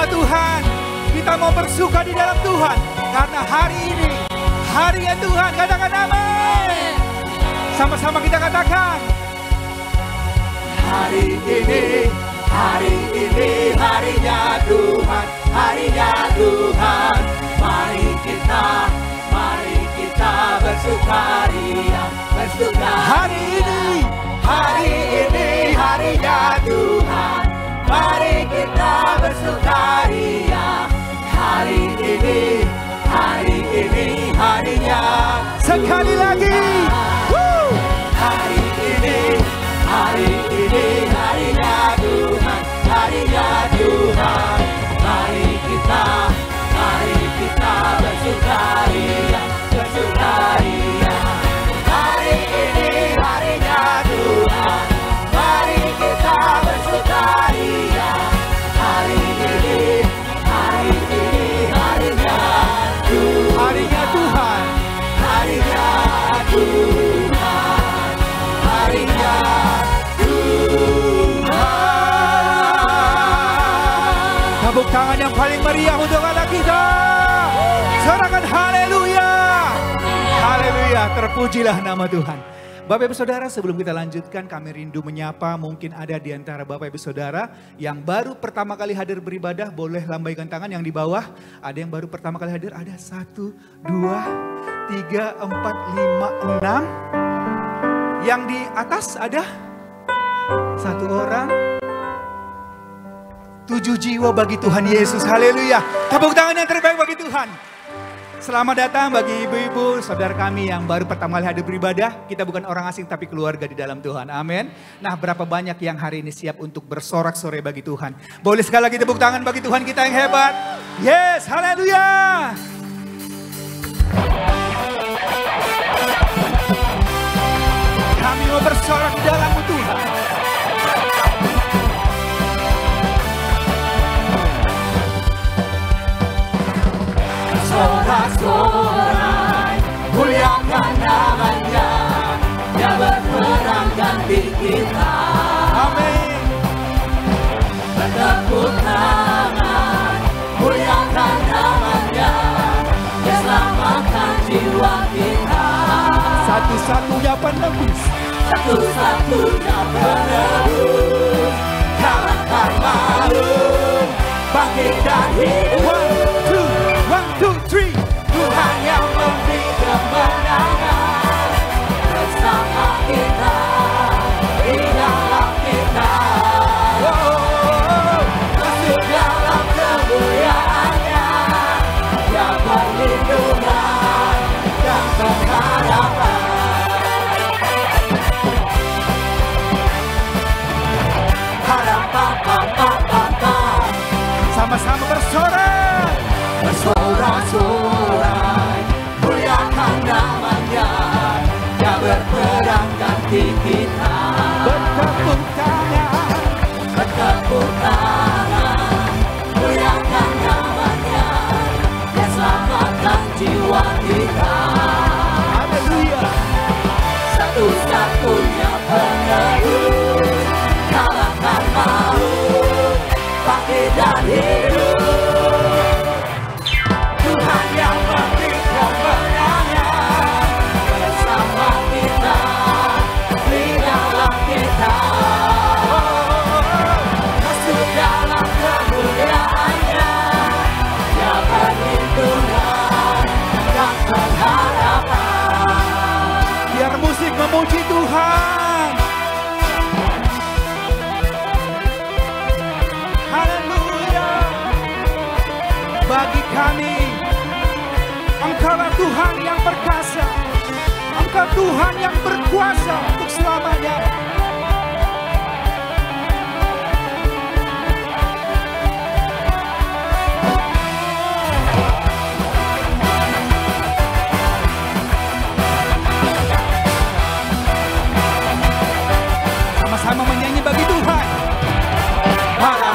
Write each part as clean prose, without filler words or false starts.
nama Tuhan. Kita mau bersuka di dalam Tuhan. Karena hari ini, harinya Tuhan. Katakan amin. Sama-sama kita katakan. Hari ini harinya Tuhan. Harinya Tuhan. Mari kita bersukaria. Hari ini harinya Tuhan. Mari kita bersukaria. Hari ini harinya. Sekali lagi. Hari ini harinya Tuhan. Harinya Tuhan. Mari kita bersukaria. Hari ini harinya Tuhan. Mari kita bersukaria. Hari ini harinya Tuhan. Harinya Tuhan. Harinya Tuhan. Harinya Tuhan. Tepuk tangan yang paling meriah untuk anak kita. Sorakan haleluya. Haleluya, terpujilah nama Tuhan. Bapak Ibu Saudara, sebelum kita lanjutkan, kami rindu menyapa, mungkin ada di antara Bapak Ibu Saudara yang baru pertama kali hadir beribadah, boleh lambaikan tangan yang di bawah. Ada yang baru pertama kali hadir, ada 1, 2, 3, 4, 5, 6. Yang di atas ada 1 orang. 7 jiwa bagi Tuhan Yesus, haleluya. Tepuk tangan yang terbaik bagi Tuhan. Selamat datang bagi ibu-ibu, saudara kami yang baru pertama kali hadir beribadah. Kita bukan orang asing tapi keluarga di dalam Tuhan, amin. Nah, berapa banyak yang hari ini siap untuk bersorak-sorai bagi Tuhan. Boleh sekali lagi tepuk tangan bagi Tuhan kita yang hebat. Yes, haleluya. Kami mau bersorak di dalam Tuhan. Sorak-sorai, muliakan namanya, Dia berperang ganti kita. Amin. Bertepuk tangan, muliakan namanya, Dia selamatkan jiwa kita. Satu-satunya penebus, satu-satunya penebus, kalahkan malu, bangkit dan hidup. 1, 2, 3. Tuhan yang memberi kemenangan bersama kita, di dalam kita. Masuk dalam kemuliaannya, Dia perlindungan dan pengharapan. Sama-sama bersorak. Bersorak-sorai, muliakan namanya, Dia berperang ganti kita. Bertepuk tangan, muliakan namanya, Dia selamatkan jiwa kita. Haleluya. Satu-satunya penebus, kalahkan maut, bangkit dan hidup. Tuhan yang memberi kemenangan bersama kita, di dalam kita. Masuk dalam kemuliaannya, Dia perlindungan dan pengharapan. Biar musik memuji Tuhan. Haleluya. Bagi kami, Engkaulah Tuhan yang perkasa. Engkau Tuhan yang berkuasa untuk selamanya. Sama-sama menyanyi bagi Tuhan. Para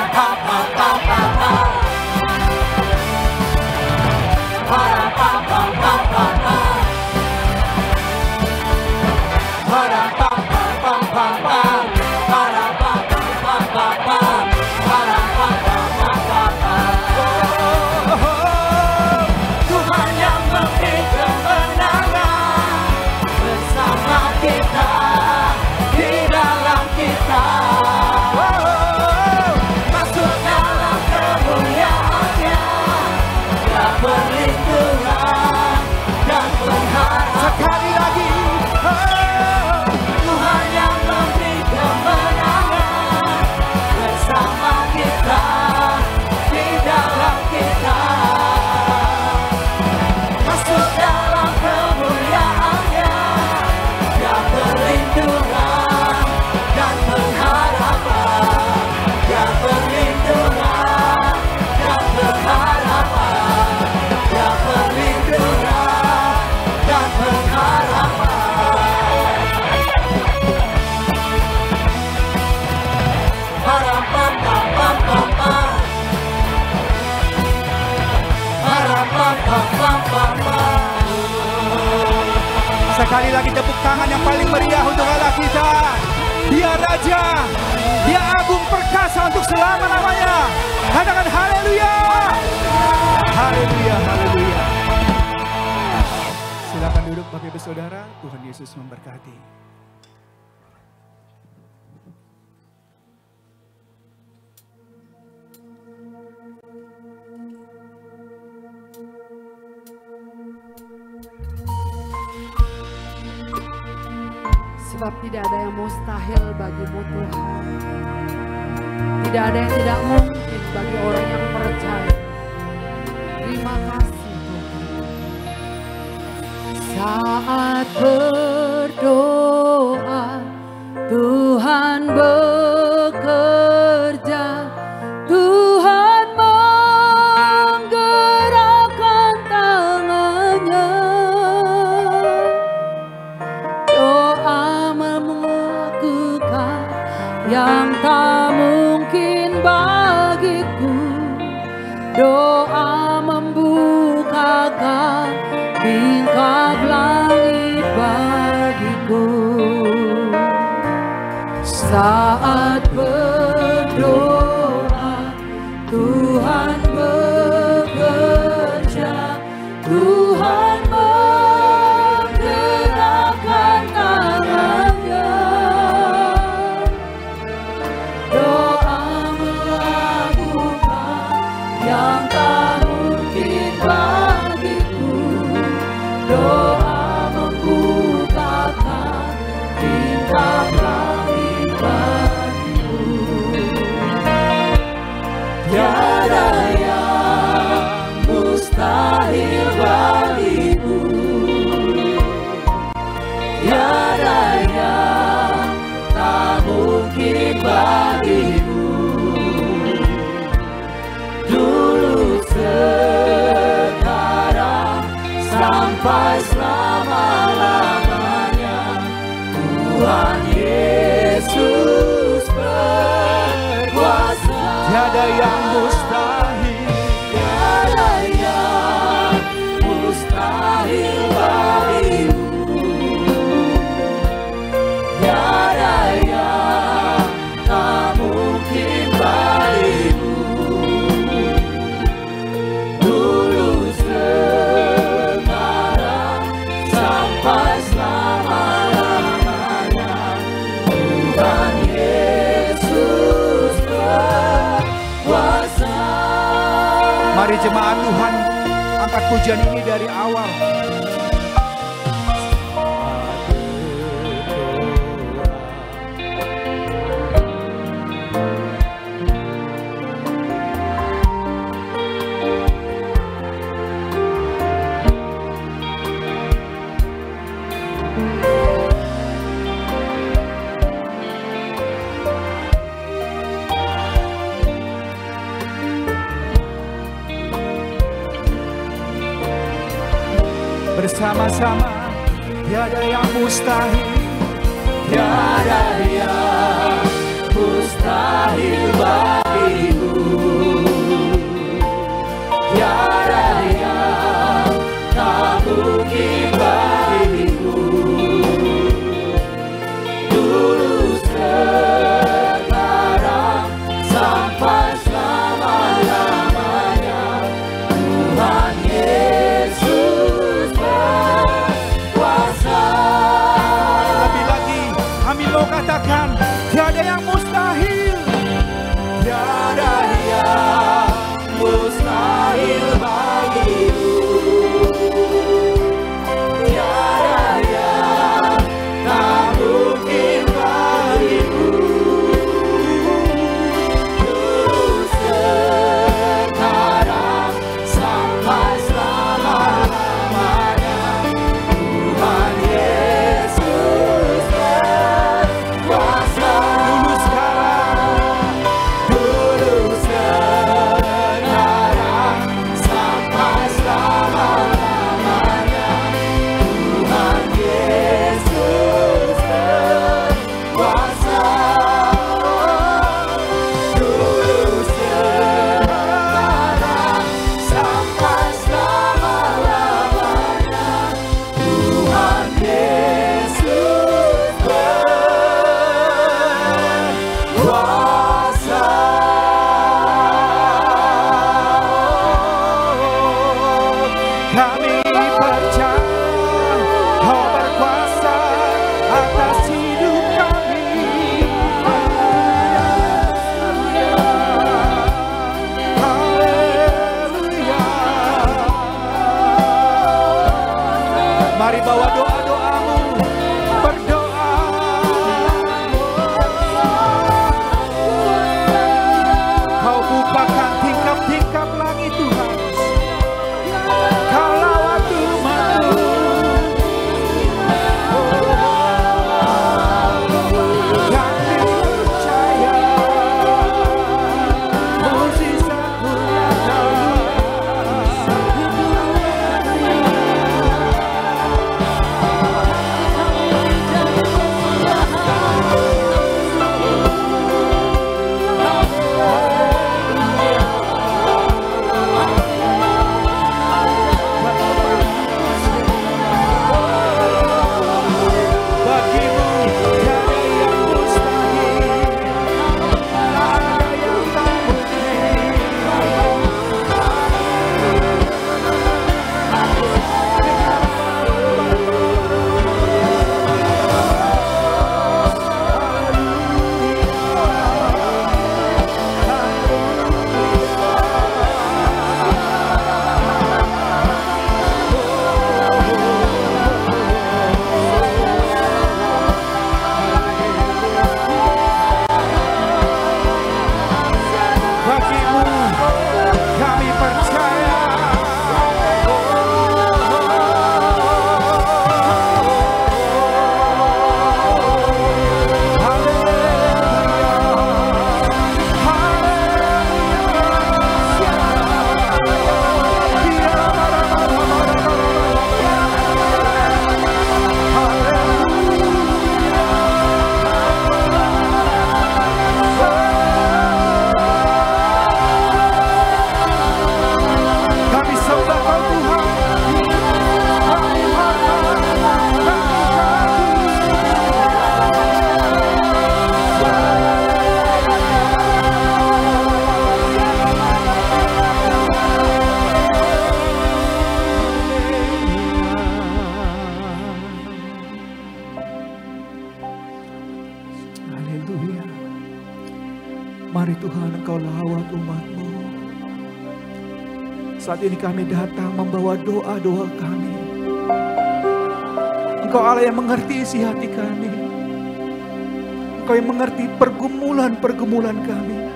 Sekali lagi tepuk tangan yang paling meriah untuk Allah kita. Dia Raja, Dia agung perkasa untuk selama-lamanya. Katakan haleluya. Haleluya, haleluya. Silakan duduk Bapak Ibu Saudara, Tuhan Yesus memberkati. Sebab tidak ada yang mustahil bagimu Tuhan. Tidak ada yang tidak mungkin bagi orang yang percaya. Terima kasih Tuhan. Saat berdoa Tuhan bekerja, Tuhan menggerakkan tangannya. Doa melakukan yang tak mungkin bagiku. Doa membukakan bingkai langit bagiku. Saat berdoa Tuhan bekerja, Tuhan menggerakkan tangannya. Doa melakukan yang tak mungkin bagiku. Doa membukakan bingkai langit bagiku. Tiada yang mustahil bagimu. Tiada yang tak mungkin bagimu. Dulu, sekarang, sampai selama-lamanya, Tuhan Yesus berkuasa. Tiada yang mustahil. Tiada yang mustahil bagimu. Tiada yang tak mungkin bagimu. Dulu, sekarang, sampai selama-lamanya, Tuhan Yesus berkuasa. Mari jemaat Tuhan, angkat pujian ini dari awal. Bersama-sama, tiada yang mustahil. Tiada yang mustahil bagimu. Tiada yang tak mungkin bagimu. Dulu, sekarang, sampai selama-lamanya, Tuhan Yesus berkuasa. Lebih lagi, kami mau katakan, tiada yang mustahil. Tiada Engkau lawat umat-Mu. Saat ini kami datang membawa doa-doa kami. Engkau Allah yang mengerti isi hati kami. Engkau yang mengerti pergumulan-pergumulan kami.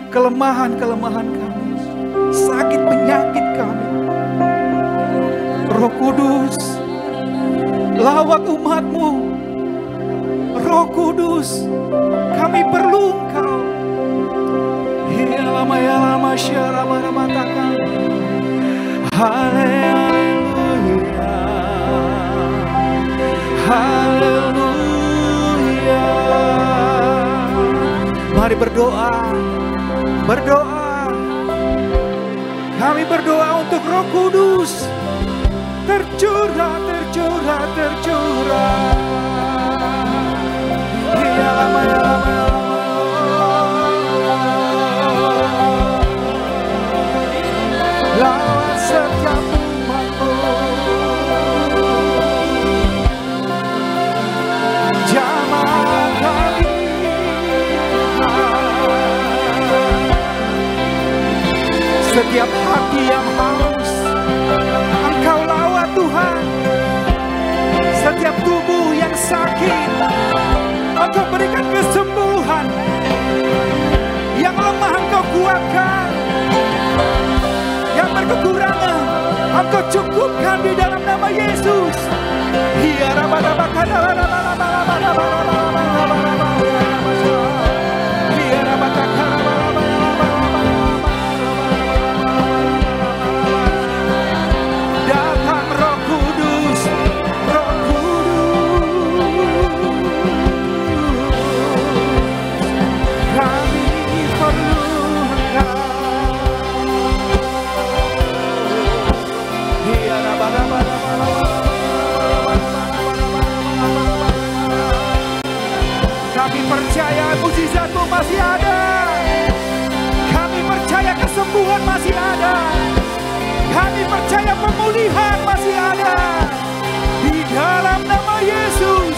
Kelemahan-kelemahan kami. Sakit penyakit kami. Roh Kudus, lawat umat-Mu. Roh Kudus, kami perlu Engkau. Ya lama syarabaramatakan. Haleluya. Haleluya. Mari berdoa. Berdoa. Kami berdoa untuk Roh Kudus. Tercurah, tercurah, tercurah. Ya lama, ya lama, ya lama. Lawat setiap umat-Mu. Jamah kami. Setiap hati yang haus, Engkau lawat Tuhan. Setiap tubuh yang sakit, Engkau berikan kesembuhan. Yang lemah Engkau kuatkan. Yang berkekurangan Engkau cukupkan di dalam nama Yesus. Datang Roh Kudus, Roh Kudus. Kami perlu Engkau. Kami percaya mukjizat-Mu masih ada. Kami percaya kesembuhan masih ada. Kami percaya pemulihan masih ada. Di dalam nama Yesus,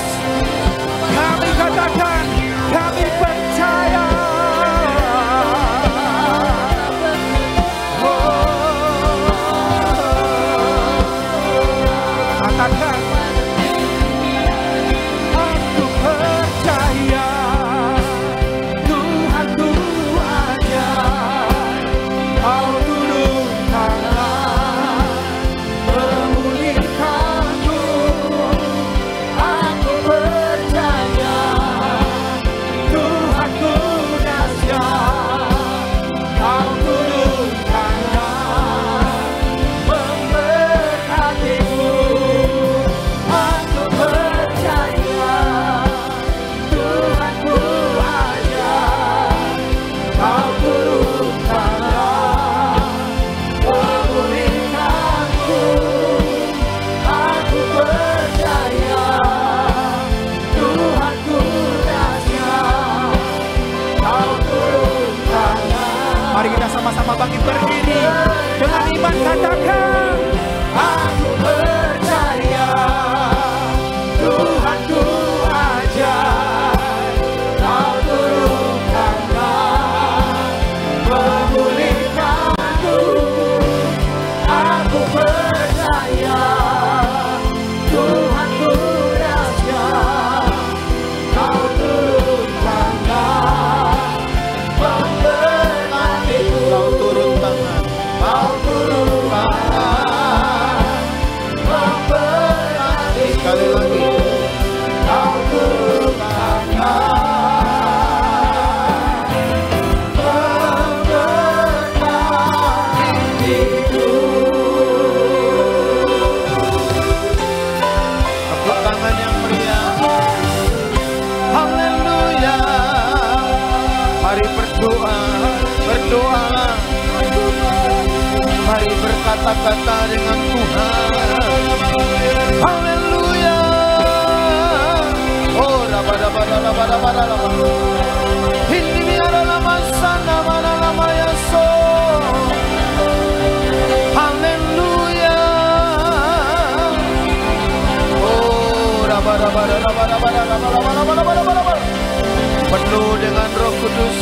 kami katakan, kami percaya. Katakan, aku percaya Tuhanku aja. Kau turun tangan memulihkanku. Aku percaya Tuhanku dahsyat. Kau turun tangan memberkatiku. Aku percaya Tuhanku aja. Kau turun tangan memulihkanku. Aku percaya Tuhanku dahsyat. Kau turun tangan. Mari kita sama-sama bangkit berdiri dengan iman, katakan, aku percaya Tuhanku aja. Kau turun tangan memulihkanku. Aku percaya Tuhanku dahsyat. Kau turun tangan memberkatiku. Kau turun tangan. Kau turun tangan memberkatiku. Sekali lagi. Kau turun tangan memberkatiku. Tepuk tangan yang meriah. Haleluya. Mari berdoa, berdoa. Mari berkata-kata dengan Tuhan. Haleluya. Oh, rabada-bada-bada-bada-bada. Ini biarlah masana mana-nama yaso. Haleluya. Oh, rabada-bada-bada-bada-bada-bada-bada-bada-bada. penuh dengan Roh Kudus.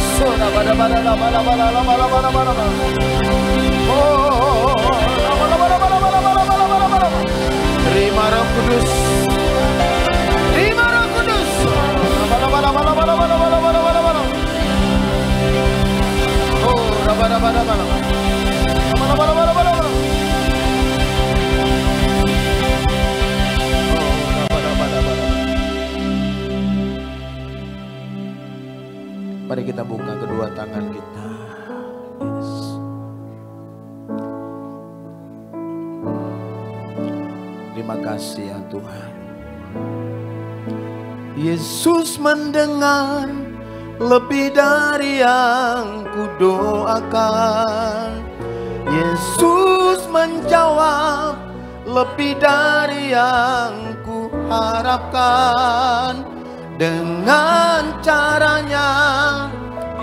Terima Roh Kudus. Terima Roh Kudus. Mari kita buka kedua tangan kita. Yes. Terima kasih ya Tuhan. Yesus mendengar lebih dari yang kudoakan. Yesus menjawab lebih dari yang kuharapkan. Dengan caranya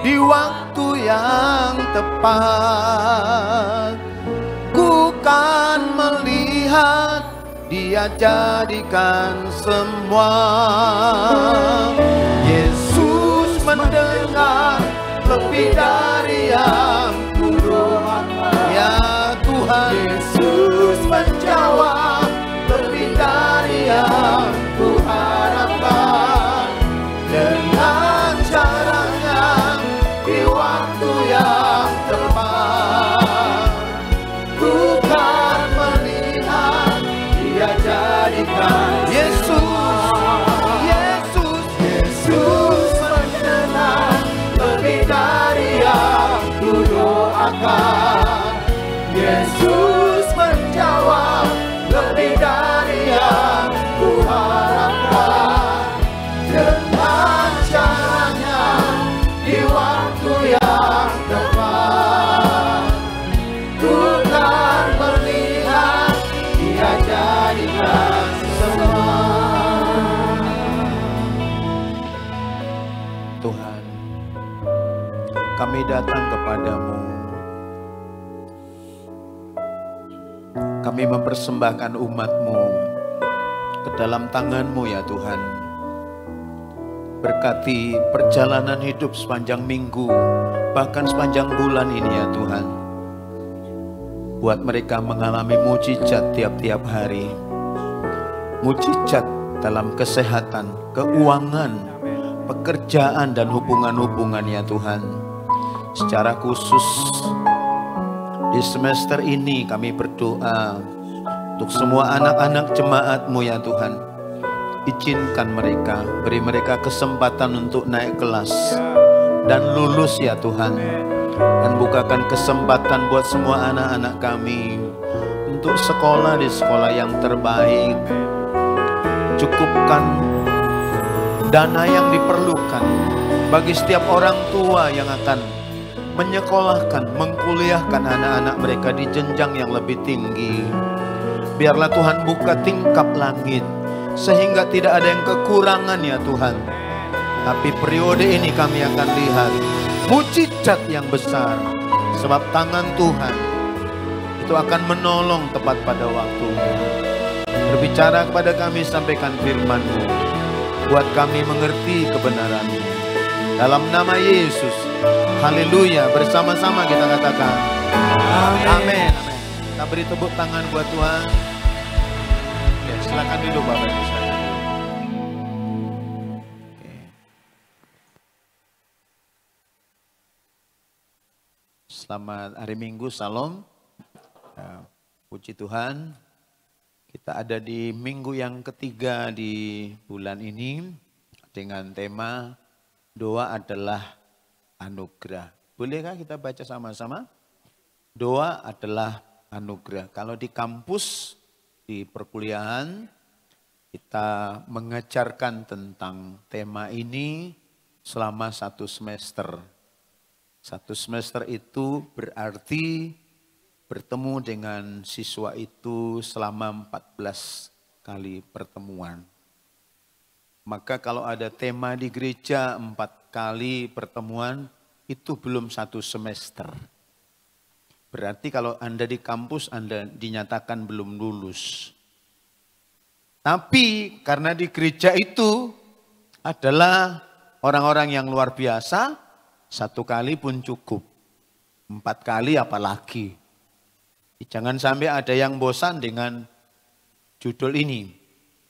di waktu yang tepat, ku kan melihat Dia jadikan semua. Yesus mendengar lebih dari yang kudoakan. Ya Tuhan, Yesus menjawab lebih dari yang kuharapkan. Dengan caranya di waktu yang tepat, ku kan melihat Dia jadikan. Yesus mendengar lebih dari yang kudoakan. Yesus menjawab lebih dari yang kuharapkan. Dengan caranya di waktu yang tepat, ku kan melihat Dia jadikan semua. Tuhan, kami datang kepadamu. Kami mempersembahkan umat-Mu ke dalam tangan-Mu ya Tuhan. Berkati perjalanan hidup sepanjang minggu, bahkan sepanjang bulan ini ya Tuhan. Buat mereka mengalami mujizat tiap-tiap hari. Mujizat dalam kesehatan, keuangan, pekerjaan dan hubungan-hubungan ya Tuhan. Secara khusus di semester ini kami berdoa untuk semua anak-anak jemaat-Mu ya Tuhan. Izinkan mereka, beri mereka kesempatan untuk naik kelas dan lulus ya Tuhan. Dan bukakan kesempatan buat semua anak-anak kami untuk sekolah di sekolah yang terbaik. Cukupkan dana yang diperlukan bagi setiap orang tua yang akan menyekolahkan, mengkuliahkan anak-anak mereka di jenjang yang lebih tinggi. Biarlah Tuhan buka tingkap langit sehingga tidak ada yang kekurangan ya Tuhan. Tapi periode ini kami akan lihat mujizat yang besar. Sebab tangan Tuhan itu akan menolong tepat pada waktunya. Berbicara kepada kami, sampaikan firman-Mu. Buat kami mengerti kebenaran-Mu. Dalam nama Yesus, haleluya. Bersama-sama kita katakan amin. Kita beri tepuk tangan buat Tuhan. Silakan duduk Bapak Ibu sekalian. Selamat hari Minggu, salam. Puji Tuhan, kita ada di minggu yang ketiga di bulan ini dengan tema doa adalah anugerah. Bolehkah kita baca sama-sama? Doa adalah anugerah. Kalau di kampus, di perkuliahan, kita mengajarkan tentang tema ini selama 1 semester. 1 semester itu berarti bertemu dengan siswa itu selama 14 kali pertemuan. Maka kalau ada tema di gereja 4 kali pertemuan, itu belum 1 semester. Berarti kalau Anda di kampus, Anda dinyatakan belum lulus. Tapi karena di gereja itu adalah Orang-orang yang luar biasa, 1 kali pun cukup. 4 kali apalagi. Jangan sampai ada yang bosan dengan judul ini.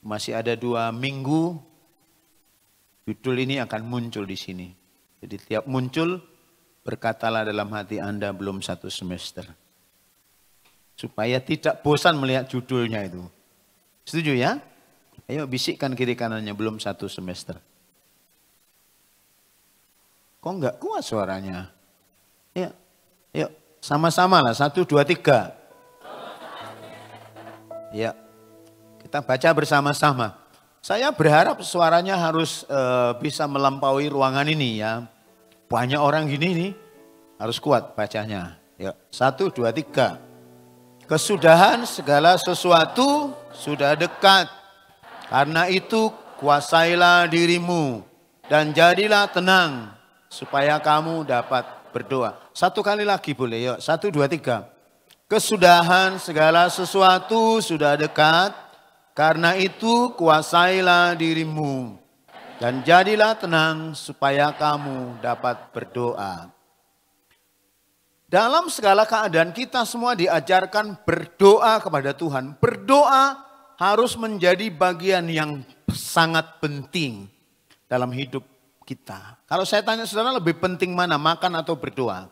Masih ada 2 minggu, judul ini akan muncul di sini. Jadi tiap muncul, berkatalah dalam hati Anda belum 1 semester. Supaya tidak bosan melihat judulnya itu. Setuju ya? Ayo bisikkan kiri kanannya, belum 1 semester. Kok enggak kuat suaranya? Ya, yuk sama-sama lah, 1, 2, 3. Ya, kita baca bersama-sama. Saya berharap suaranya harus bisa melampaui ruangan ini ya. Banyak orang gini nih, harus kuat bacanya. Ya, 1, 2, 3. Kesudahan segala sesuatu sudah dekat. Karena itu kuasailah dirimu dan jadilah tenang supaya kamu dapat berdoa. 1 kali lagi boleh, yuk. 1, 2, 3. Kesudahan segala sesuatu sudah dekat. Karena itu kuasailah dirimu dan jadilah tenang supaya kamu dapat berdoa. Dalam segala keadaan kita semua diajarkan berdoa kepada Tuhan. Berdoa harus menjadi bagian yang sangat penting dalam hidup kita. Kalau saya tanya saudara, lebih penting mana, makan atau berdoa?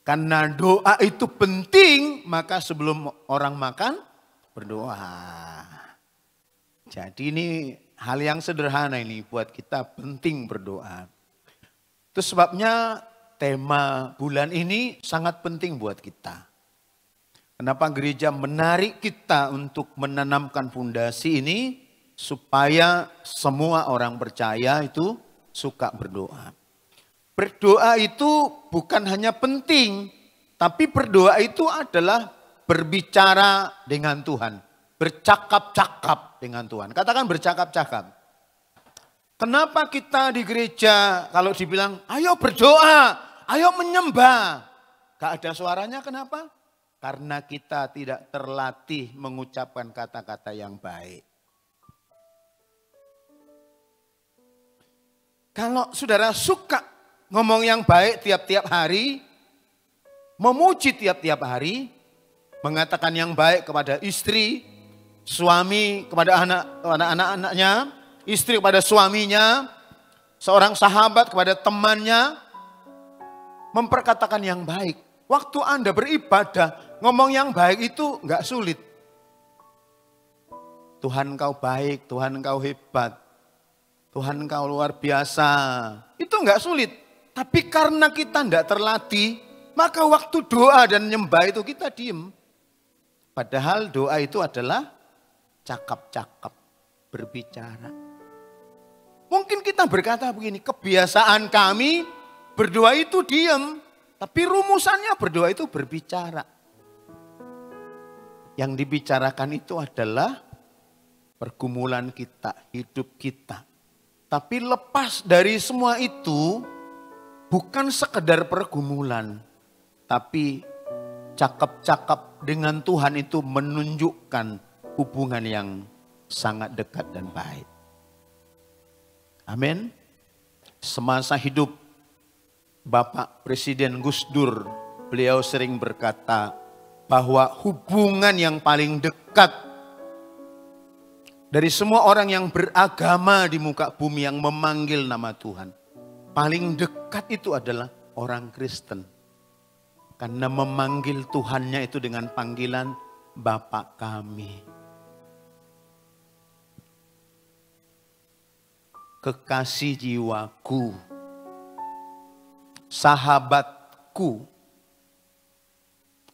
Karena doa itu penting, maka sebelum orang makan, berdoa. Jadi ini hal yang sederhana ini buat kita, penting berdoa. Itu sebabnya tema bulan ini sangat penting buat kita. Kenapa gereja menarik kita untuk menanamkan fondasi ini? Supaya semua orang percaya itu suka berdoa. Berdoa itu bukan hanya penting, tapi berdoa itu adalah berbicara dengan Tuhan. Bercakap-cakap dengan Tuhan. Katakan bercakap-cakap. Kenapa kita di gereja kalau dibilang ayo berdoa, ayo menyembah. Gak ada suaranya, kenapa? Karena kita tidak terlatih mengucapkan kata-kata yang baik. Kalau saudara suka ngomong yang baik tiap-tiap hari, memuji tiap-tiap hari, mengatakan yang baik kepada istri, suami kepada anak-anaknya, istri kepada suaminya, seorang sahabat kepada temannya, memperkatakan yang baik. Waktu Anda beribadah, ngomong yang baik itu enggak sulit. Tuhan engkau baik, Tuhan engkau hebat, Tuhan engkau luar biasa. Itu enggak sulit. Tapi karena kita enggak terlatih, maka waktu doa dan nyembah itu kita diem. Padahal doa itu adalah cakap-cakap, berbicara. Mungkin kita berkata begini, kebiasaan kami berdoa itu diem. Tapi rumusannya berdoa itu berbicara. Yang dibicarakan itu adalah pergumulan kita, hidup kita. Tapi lepas dari semua itu, bukan sekedar pergumulan. Tapi cakap-cakap dengan Tuhan itu menunjukkan hubungan yang sangat dekat dan baik. Amin. Semasa hidup Bapak Presiden Gus Dur, beliau sering berkata bahwa hubungan yang paling dekat dari semua orang yang beragama di muka bumi yang memanggil nama Tuhan, paling dekat itu adalah orang Kristen. Karena memanggil Tuhannya itu dengan panggilan Bapa kami. Kekasih jiwaku, sahabatku.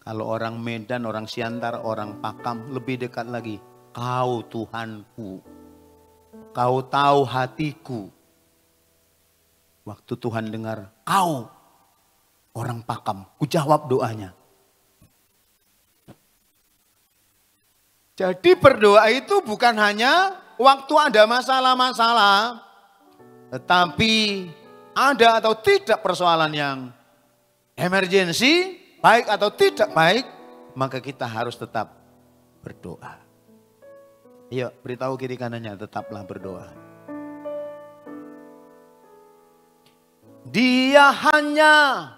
Kalau orang Medan, orang Siantar, orang Pakam lebih dekat lagi. Kau Tuhanku, kau tahu hatiku. Waktu Tuhan dengar, kau orang Pakam, ku jawab doanya. Jadi berdoa itu bukan hanya waktu ada masalah-masalah, tetapi ada atau tidak persoalan yang emergensi, baik atau tidak baik, maka kita harus tetap berdoa. Yuk, beritahu kiri kanannya, tetaplah berdoa. Dia hanya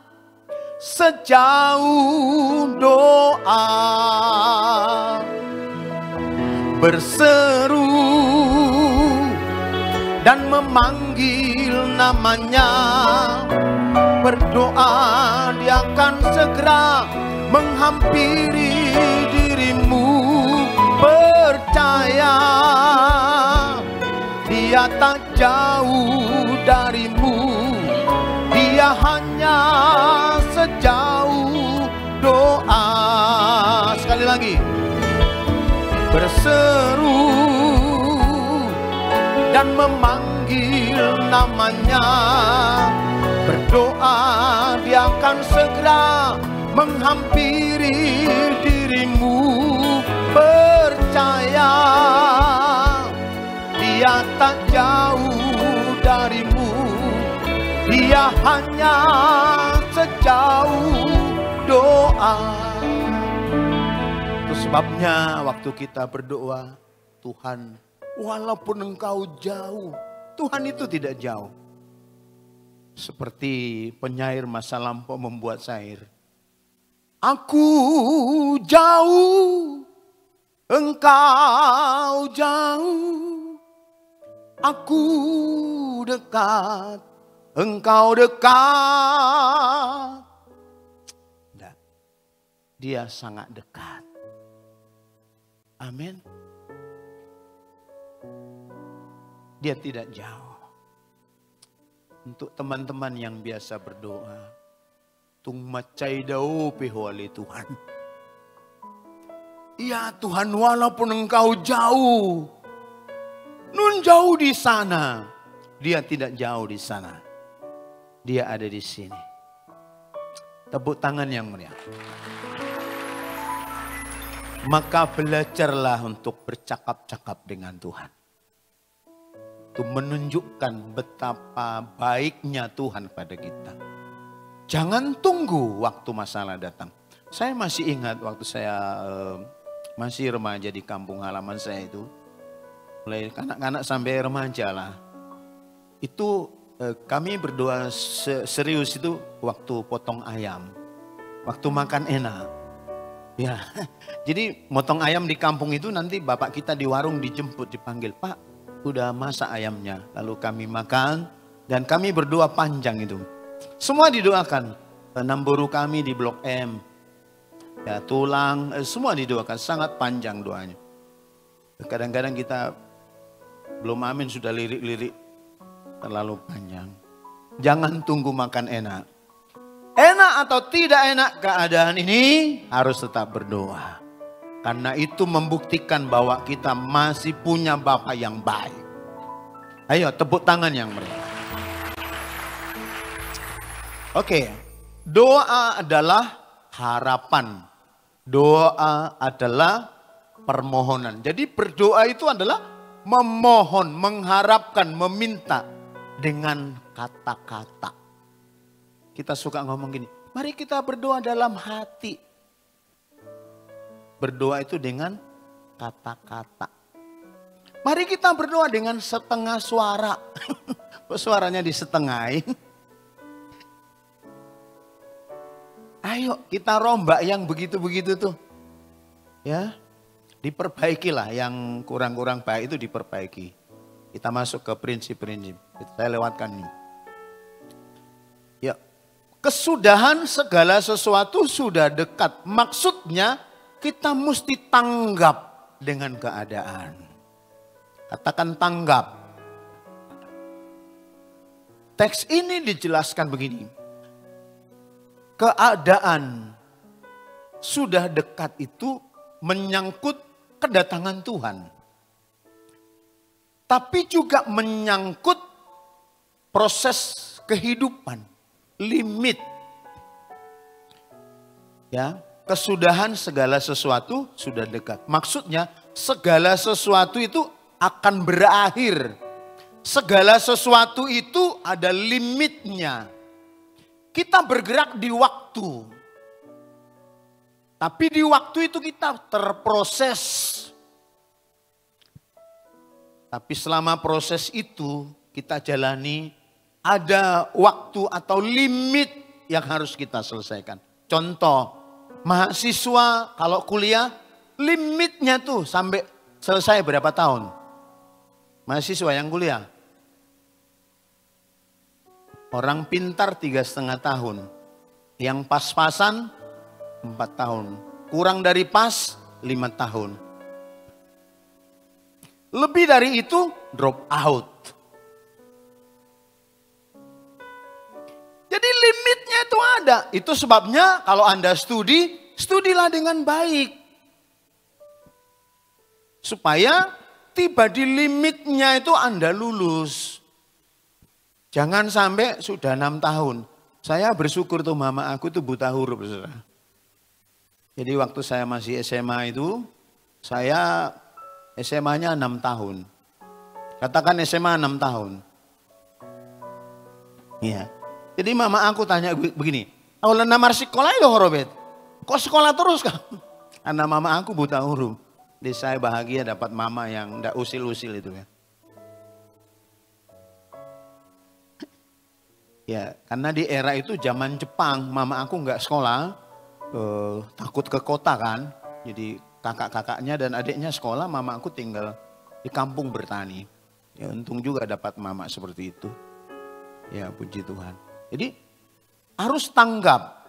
sejauh doa, berseru dan memanggil namanya. Berdoa, dia akan segera menghampiri dirimu. Percaya, dia tak jauh darimu. Dia hanya sejauh doa. Sekali lagi, berseru dan memanggil namanya. Berdoa, dia akan segera menghampiri dirimu. Percaya, dia tak jauh darimu. Dia hanya sejauh doa. Itu sebabnya waktu kita berdoa, Tuhan, walaupun engkau jauh, Tuhan itu tidak jauh. Seperti penyair masa lampau membuat syair. Aku jauh, engkau jauh. Aku dekat, engkau dekat. Tidak, dia sangat dekat. Amin. Dia tidak jauh. Untuk teman-teman yang biasa berdoa, tung macai dau pehwali Tuhan. Ya Tuhan, walaupun engkau jauh, nun jauh di sana, dia tidak jauh di sana. Dia ada di sini. Tepuk tangan yang meriah. Maka belajarlah untuk bercakap-cakap dengan Tuhan. Itu menunjukkan betapa baiknya Tuhan pada kita. Jangan tunggu waktu masalah datang. Saya masih ingat waktu saya masih remaja di kampung halaman saya itu. Mulai anak-anak sampai remaja lah. Itu kami berdoa serius itu waktu potong ayam. Waktu makan enak. Ya, jadi motong ayam di kampung itu nanti bapak kita di warung dijemput, dipanggil, Pak, udah masak ayamnya. Lalu kami makan dan kami berdoa panjang itu. Semua didoakan. Namburu kami di Blok M. Ya, tulang, semua didoakan. Sangat panjang doanya. Kadang-kadang kita belum amin sudah lirik-lirik. Terlalu panjang. Jangan tunggu makan enak. Enak atau tidak enak keadaan ini harus tetap berdoa. Karena itu membuktikan bahwa kita masih punya Bapa yang baik. Ayo tepuk tangan yang meriah. Oke, doa adalah harapan. Doa adalah permohonan. Jadi berdoa itu adalah memohon, mengharapkan, meminta dengan kata-kata. Kita suka ngomong gini, mari kita berdoa dalam hati. Berdoa itu dengan kata-kata. Mari kita berdoa dengan setengah suara. Suaranya disetengahin. Ayo kita rombak yang begitu-begitu tuh. Ya, diperbaikilah yang kurang-kurang baik itu diperbaiki. Kita masuk ke prinsip-prinsip. Saya lewatkan ini. Ya, kesudahan segala sesuatu sudah dekat. Maksudnya kita mesti tanggap dengan keadaan. Katakan tanggap. Teks ini dijelaskan begini. Keadaan sudah dekat itu menyangkut kedatangan Tuhan. Tapi juga menyangkut proses kehidupan, limit. Ya, kesudahan segala sesuatu sudah dekat. Maksudnya segala sesuatu itu akan berakhir. Segala sesuatu itu ada limitnya. Kita bergerak di waktu. Tapi di waktu itu kita terproses. Tapi selama proses itu kita jalani, ada waktu atau limit yang harus kita selesaikan. Contoh, mahasiswa kalau kuliah limitnya tuh sampai selesai berapa tahun? Mahasiswa yang kuliah. Orang pintar 3,5 tahun. Yang pas-pasan 4 tahun. Kurang dari pas 5 tahun. Lebih dari itu drop out. Jadi limitnya itu ada. Itu sebabnya kalau Anda studi, studilah dengan baik. Supaya tiba di limitnya itu Anda lulus. Jangan sampai sudah 6 tahun. Saya bersyukur tuh mama aku tuh buta huruf. Saudara. Jadi waktu saya masih SMA itu, saya SMA-nya 6 tahun. Katakan SMA 6 tahun. Iya. Jadi mama aku tanya begini, "Awalnya namar sekolah itu horobet. Kok sekolah terus kamu?" Karena mama aku buta huruf. Jadi saya bahagia dapat mama yang enggak usil-usil itu ya. Ya, karena di era itu zaman Jepang, mama aku enggak sekolah, takut ke kota kan. Jadi kakak-kakaknya dan adiknya sekolah, mama aku tinggal di kampung bertani. Ya untung juga dapat mama seperti itu. Ya puji Tuhan. Jadi harus tanggap.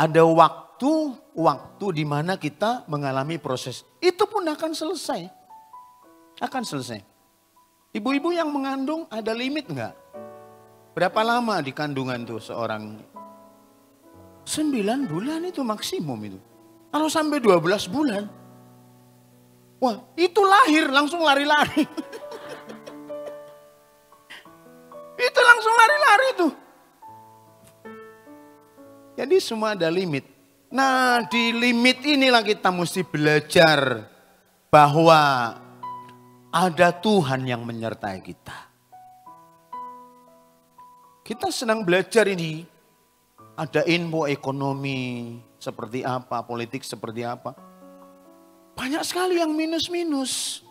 Ada waktu di mana kita mengalami proses. Itu pun akan selesai. Akan selesai. Ibu-ibu yang mengandung ada limit enggak? Berapa lama di kandungan tuh seorang? 9 bulan itu maksimum itu. Kalau sampai 12 bulan. Wah itu lahir langsung lari-lari. Itu langsung lari-lari tuh. Jadi semua ada limit. Nah di limit inilah kita mesti belajar bahwa ada Tuhan yang menyertai kita. Kita sedang belajar ini. Ada info ekonomi seperti apa, politik seperti apa. Banyak sekali yang minus-minus.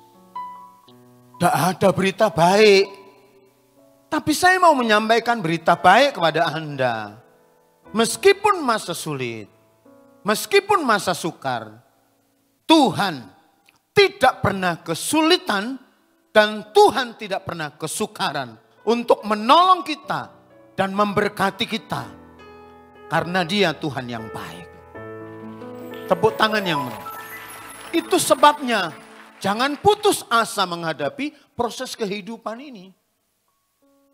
Tidak ada berita baik. Tapi saya mau menyampaikan berita baik kepada Anda. Meskipun masa sulit, meskipun masa sukar, Tuhan tidak pernah kesulitan dan Tuhan tidak pernah kesukaran untuk menolong kita dan memberkati kita. Karena Dia Tuhan yang baik. Tepuk tangan yang meriah. Itu sebabnya jangan putus asa menghadapi proses kehidupan ini.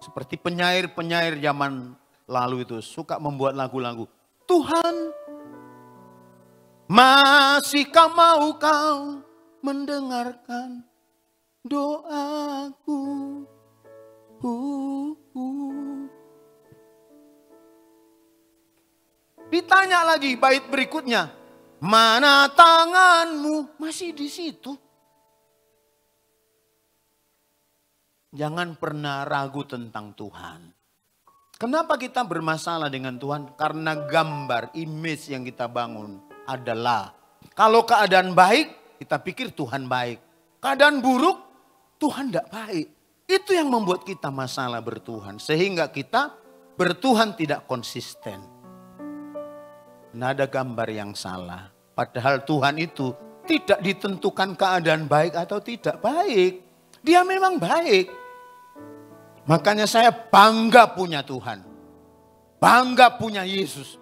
Seperti penyair-penyair zaman lalu itu suka membuat lagu-lagu. Tuhan, masihkah mau kau mendengarkan doaku? Ditanya lagi bait berikutnya, mana tanganmu? Masih di situ. Jangan pernah ragu tentang Tuhan. Kenapa kita bermasalah dengan Tuhan? Karena gambar, image yang kita bangun adalah kalau keadaan baik, kita pikir Tuhan baik. Keadaan buruk, Tuhan tidak baik. Itu yang membuat kita masalah bertuhan. Sehingga kita bertuhan tidak konsisten. Nah, ada gambar yang salah. Padahal Tuhan itu tidak ditentukan keadaan baik atau tidak baik. Dia memang baik. Makanya saya bangga punya Tuhan. Bangga punya Yesus.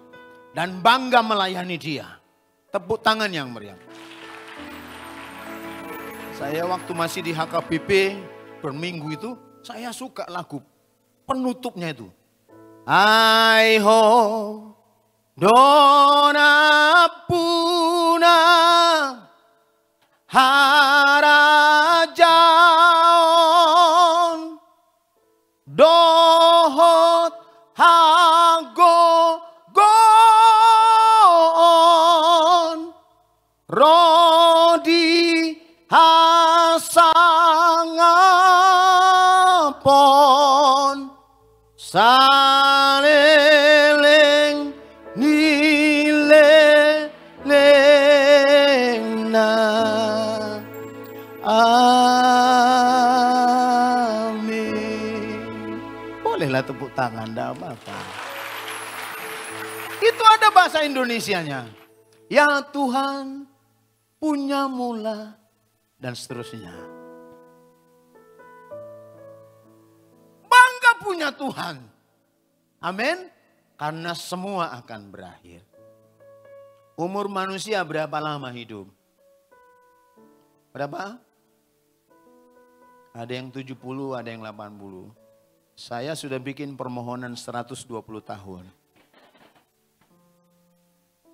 Dan bangga melayani Dia. Tepuk tangan yang meriah. Saya waktu masih di HKBP berminggu itu, saya suka lagu penutupnya itu. I hope Dona puna harajaon dohot hagogon rodi hasangapon saleleng nileleng na tangan, enggak apa-apa. Itu ada bahasa Indonesianya. Ya Tuhan punya mula dan seterusnya. Bangga punya Tuhan. Amin. Karena semua akan berakhir. Umur manusia berapa lama hidup? Berapa? Ada yang 70, ada yang 80. Saya sudah bikin permohonan 120 tahun.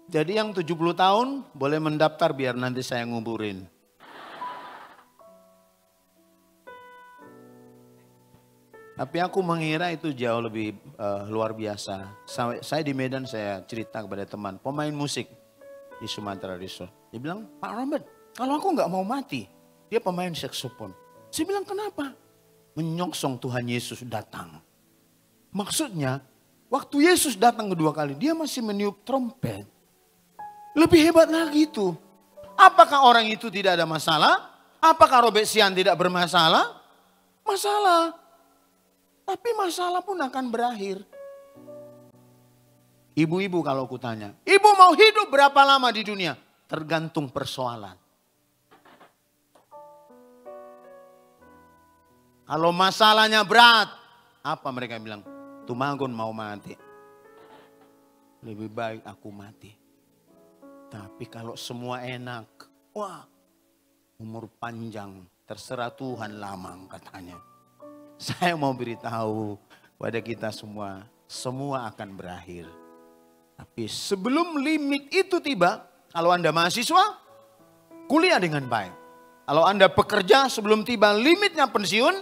Jadi yang 70 tahun boleh mendaftar biar nanti saya nguburin. Tapi aku mengira itu jauh lebih luar biasa. Saya di Medan saya cerita kepada teman, pemain musik di Sumatera Resort. Dia bilang, Pak Robert, kalau aku nggak mau mati, dia pemain saksofon. Saya bilang, kenapa? Menyongsong Tuhan Yesus datang. Maksudnya, waktu Yesus datang kedua kali, dia masih meniup trompet. Lebih hebat lagi itu. Apakah orang itu tidak ada masalah? Apakah Robert Sian tidak bermasalah? Masalah. Tapi masalah pun akan berakhir. Ibu-ibu kalau aku tanya, ibu mau hidup berapa lama di dunia? Tergantung persoalan. Kalau masalahnya berat, apa mereka bilang? Tumagon mau mati. Lebih baik aku mati. Tapi kalau semua enak, wah umur panjang, terserah Tuhan lamang katanya. Saya mau beritahu pada kita semua akan berakhir. Tapi sebelum limit itu tiba, kalau Anda mahasiswa, kuliah dengan baik. Kalau Anda pekerja sebelum tiba limitnya pensiun,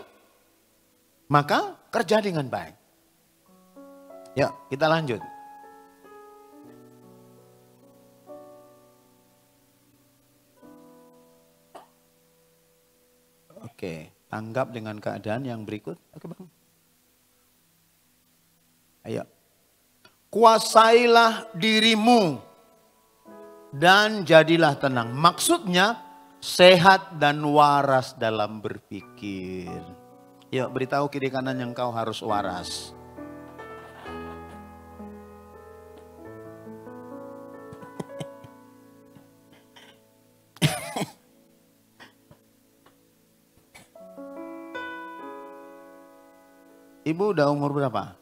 maka kerja dengan baik. Ya, kita lanjut. Oke. Tanggap dengan keadaan yang berikut. Oke Bang. Ayo. Kuasailah dirimu dan jadilah tenang. Maksudnya sehat dan waras dalam berpikir. Yuk beritahu kiri kanan yang kau harus waras. Ibu udah umur berapa?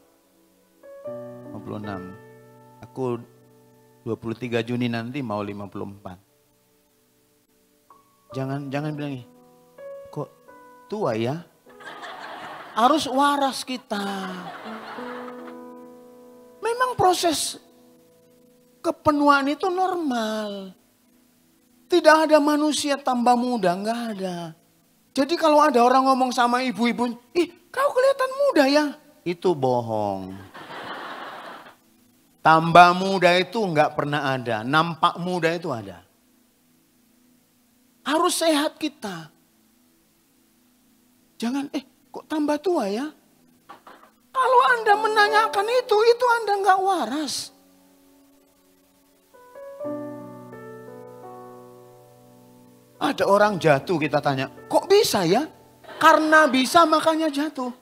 56. Aku 23 Juni nanti mau 54. Jangan bilang, kok tua ya? Harus waras kita. Memang proses kepenuhan itu normal. Tidak ada manusia tambah muda, enggak ada. Jadi kalau ada orang ngomong sama ibu-ibu, kau kelihatan muda ya. Itu bohong. Tambah muda itu enggak pernah ada. Nampak muda itu ada. Harus sehat kita. Jangan, kok tambah tua ya? Kalau Anda menanyakan itu Anda enggak waras. Ada orang jatuh kita tanya, kok bisa ya? Karena bisa makanya jatuh.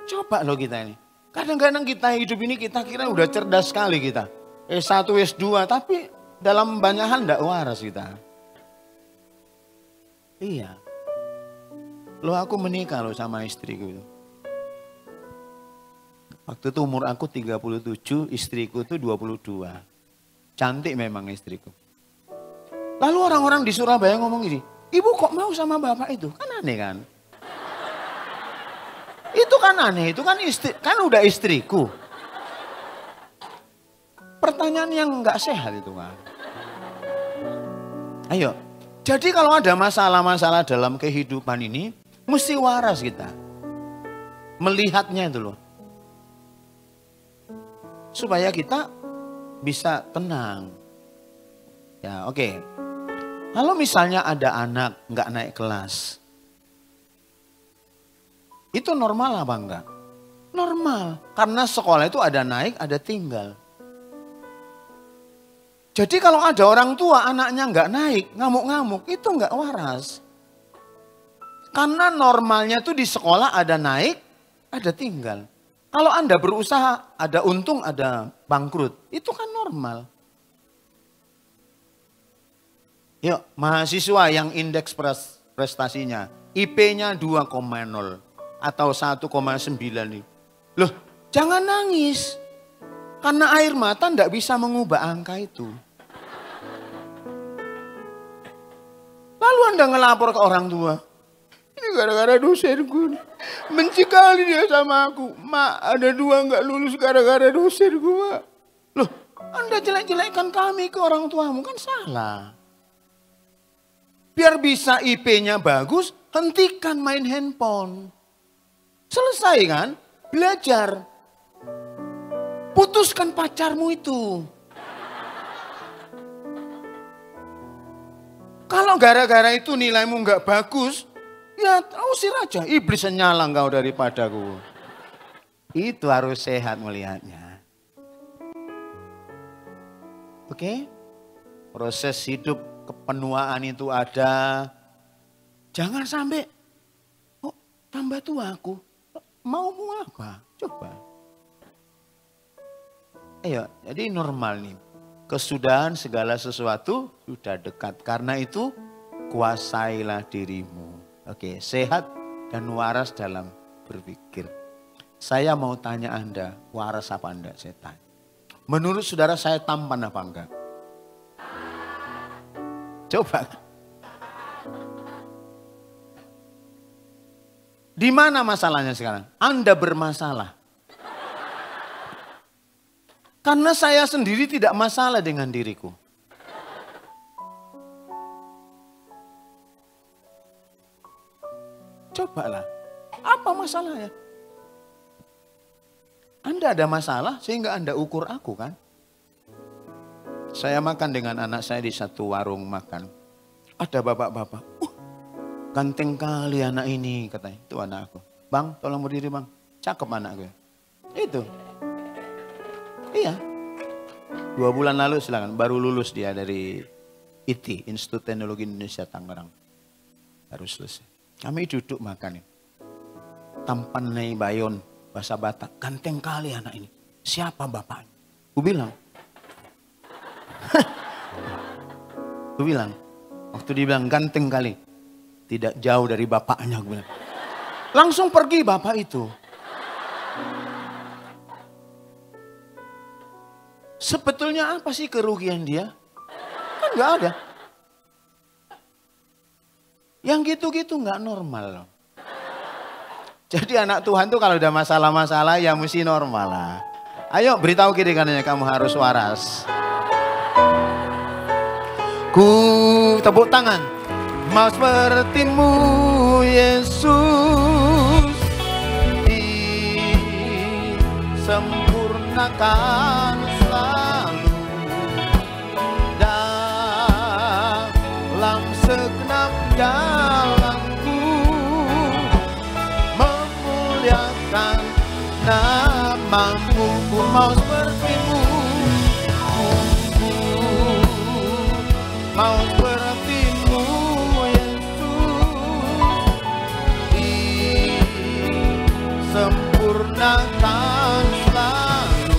Coba loh kita ini. Kadang-kadang kita hidup ini kita kira udah cerdas sekali kita. S1, S2 tapi dalam banyak hal enggak waras kita. Iya. Loh aku menikah loh sama istriku itu. Waktu itu umur aku 37, istriku itu 22. Cantik memang istriku. Lalu orang-orang di Surabaya ngomong gini, ibu kok mau sama bapak itu? Kan aneh kan? Itu kan aneh, itu kan kan udah istriku. Pertanyaan yang nggak sehat itu kan. Ayo, jadi kalau ada masalah-masalah dalam kehidupan ini, mesti waras kita. Melihatnya itu loh. Supaya kita bisa tenang. Ya oke. Kalau misalnya ada anak nggak naik kelas. Itu normal apa enggak? Normal. Karena sekolah itu ada naik, ada tinggal. Jadi kalau ada orang tua anaknya nggak naik, ngamuk-ngamuk, itu nggak waras. Karena normalnya tuh di sekolah ada naik, ada tinggal. Kalau Anda berusaha, ada untung, ada bangkrut. Itu kan normal. Yuk, mahasiswa yang indeks prestasinya, IP-nya 2,0 atau 1,9 nih. Loh, jangan nangis. Karena air mata tidak bisa mengubah angka itu. Lalu Anda ngelapor ke orang tua. Ini gara-gara dosenku. Benci kali dia sama aku. Mak, ada 2 nggak lulus gara-gara dosenku, Mak. Loh, Anda jelek-jelekkan kami ke orang tuamu, kan salah. Biar bisa IP-nya bagus, hentikan main handphone. Selesai kan? Belajar. Putuskan pacarmu itu. Kalau gara-gara itu nilaimu nggak bagus, ya usir aja. Iblis nyala engkau daripadaku. Itu harus sehat melihatnya. Oke? Proses hidup kepenuaan itu ada. Jangan sampai, oh tambah tua aku. Maumu apa? Coba. Ayo, jadi normal nih. Kesudahan segala sesuatu sudah dekat. Karena itu kuasailah dirimu. Oke, sehat dan waras dalam berpikir. Saya mau tanya Anda, waras apa enggak? Saya tanya. Menurut saudara saya tampan apa enggak? Coba. Di mana masalahnya sekarang? Anda bermasalah. Karena saya sendiri tidak masalah dengan diriku. Cobalah, apa masalahnya? Anda ada masalah sehingga Anda ukur aku kan? Saya makan dengan anak saya di satu warung makan. Ada bapak-bapak, ganteng kali anak ini katanya. Itu anak aku. Bang, tolong berdiri bang. Cakep anak gue. Itu. Iya. 2 bulan lalu silakan. Baru lulus dia dari IT, Institut Teknologi Indonesia Tangerang. Baru selesai. Kami duduk makan nih. Tampan nih bayon, bahasa Batak. Ganteng kali anak ini. Siapa bapaknya? Gue bilang. Gue bilang. Waktu dia bilang ganteng kali. Tidak jauh dari bapaknya. Gue bilang. Langsung pergi bapak itu. Sebetulnya apa sih kerugian dia? Kan gak ada. Yang gitu-gitu gak normal. Jadi anak Tuhan tuh kalau udah masalah-masalah ya mesti normal lah. Ayo beritahu kiri kanannya kamu harus waras. Ku tepuk tangan. Mau sepertimu Yesus. Disempurnakan selalu dalam segenap jalanku, memuliakan namamu. Ku mau sepertimu, ku mau sepertimu Yesus, disempurnakan selalu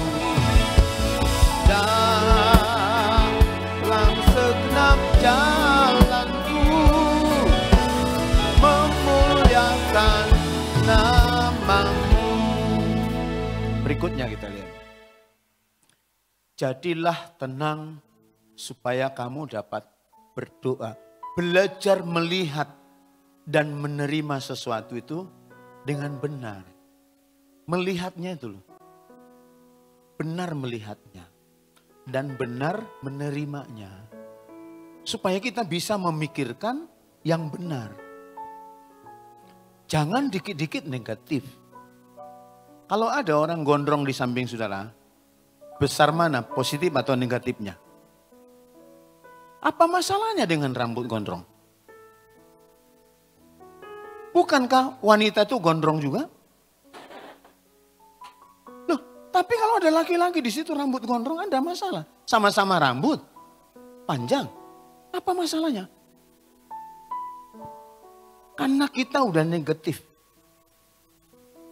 dalam segenap jalanku, memuliakan namamu. Berikutnya kita lihat. Jadilah tenang supaya kamu dapat berdoa. Belajar melihat dan menerima sesuatu itu dengan benar. Melihatnya itu loh. Benar melihatnya. Dan benar menerimanya. Supaya kita bisa memikirkan yang benar. Jangan dikit-dikit negatif. Kalau ada orang gondrong di samping saudara, besar mana positif atau negatifnya? Apa masalahnya dengan rambut gondrong? Bukankah wanita itu gondrong juga? Loh, tapi kalau ada laki-laki di situ rambut gondrong ada masalah. Sama-sama rambut panjang. Apa masalahnya? Karena kita udah negatif.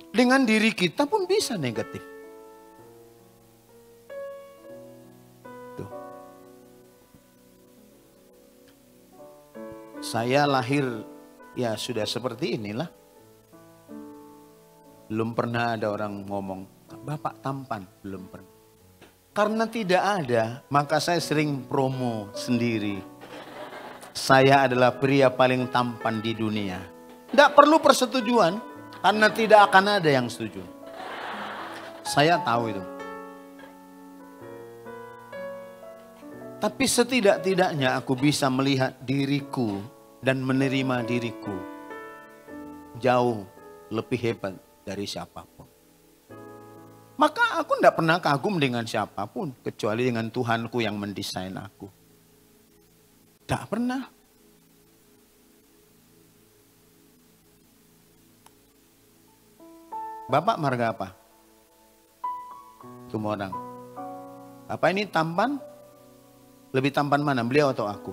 Dengan diri kita pun bisa negatif. Tuh. Saya lahir ya sudah seperti inilah. Belum pernah ada orang ngomong, Bapak tampan, belum pernah. Karena tidak ada, maka saya sering promo sendiri. Saya adalah pria paling tampan di dunia. Tidak perlu persetujuan, karena tidak akan ada yang setuju. Saya tahu itu. Tapi setidak-tidaknya aku bisa melihat diriku dan menerima diriku jauh lebih hebat dari siapapun. Maka aku tidak pernah kagum dengan siapapun kecuali dengan Tuhanku yang mendesain aku. Tidak pernah. Bapak marga apa? Semua orang. Bapak ini tampan? Lebih tampan mana? Beliau atau aku?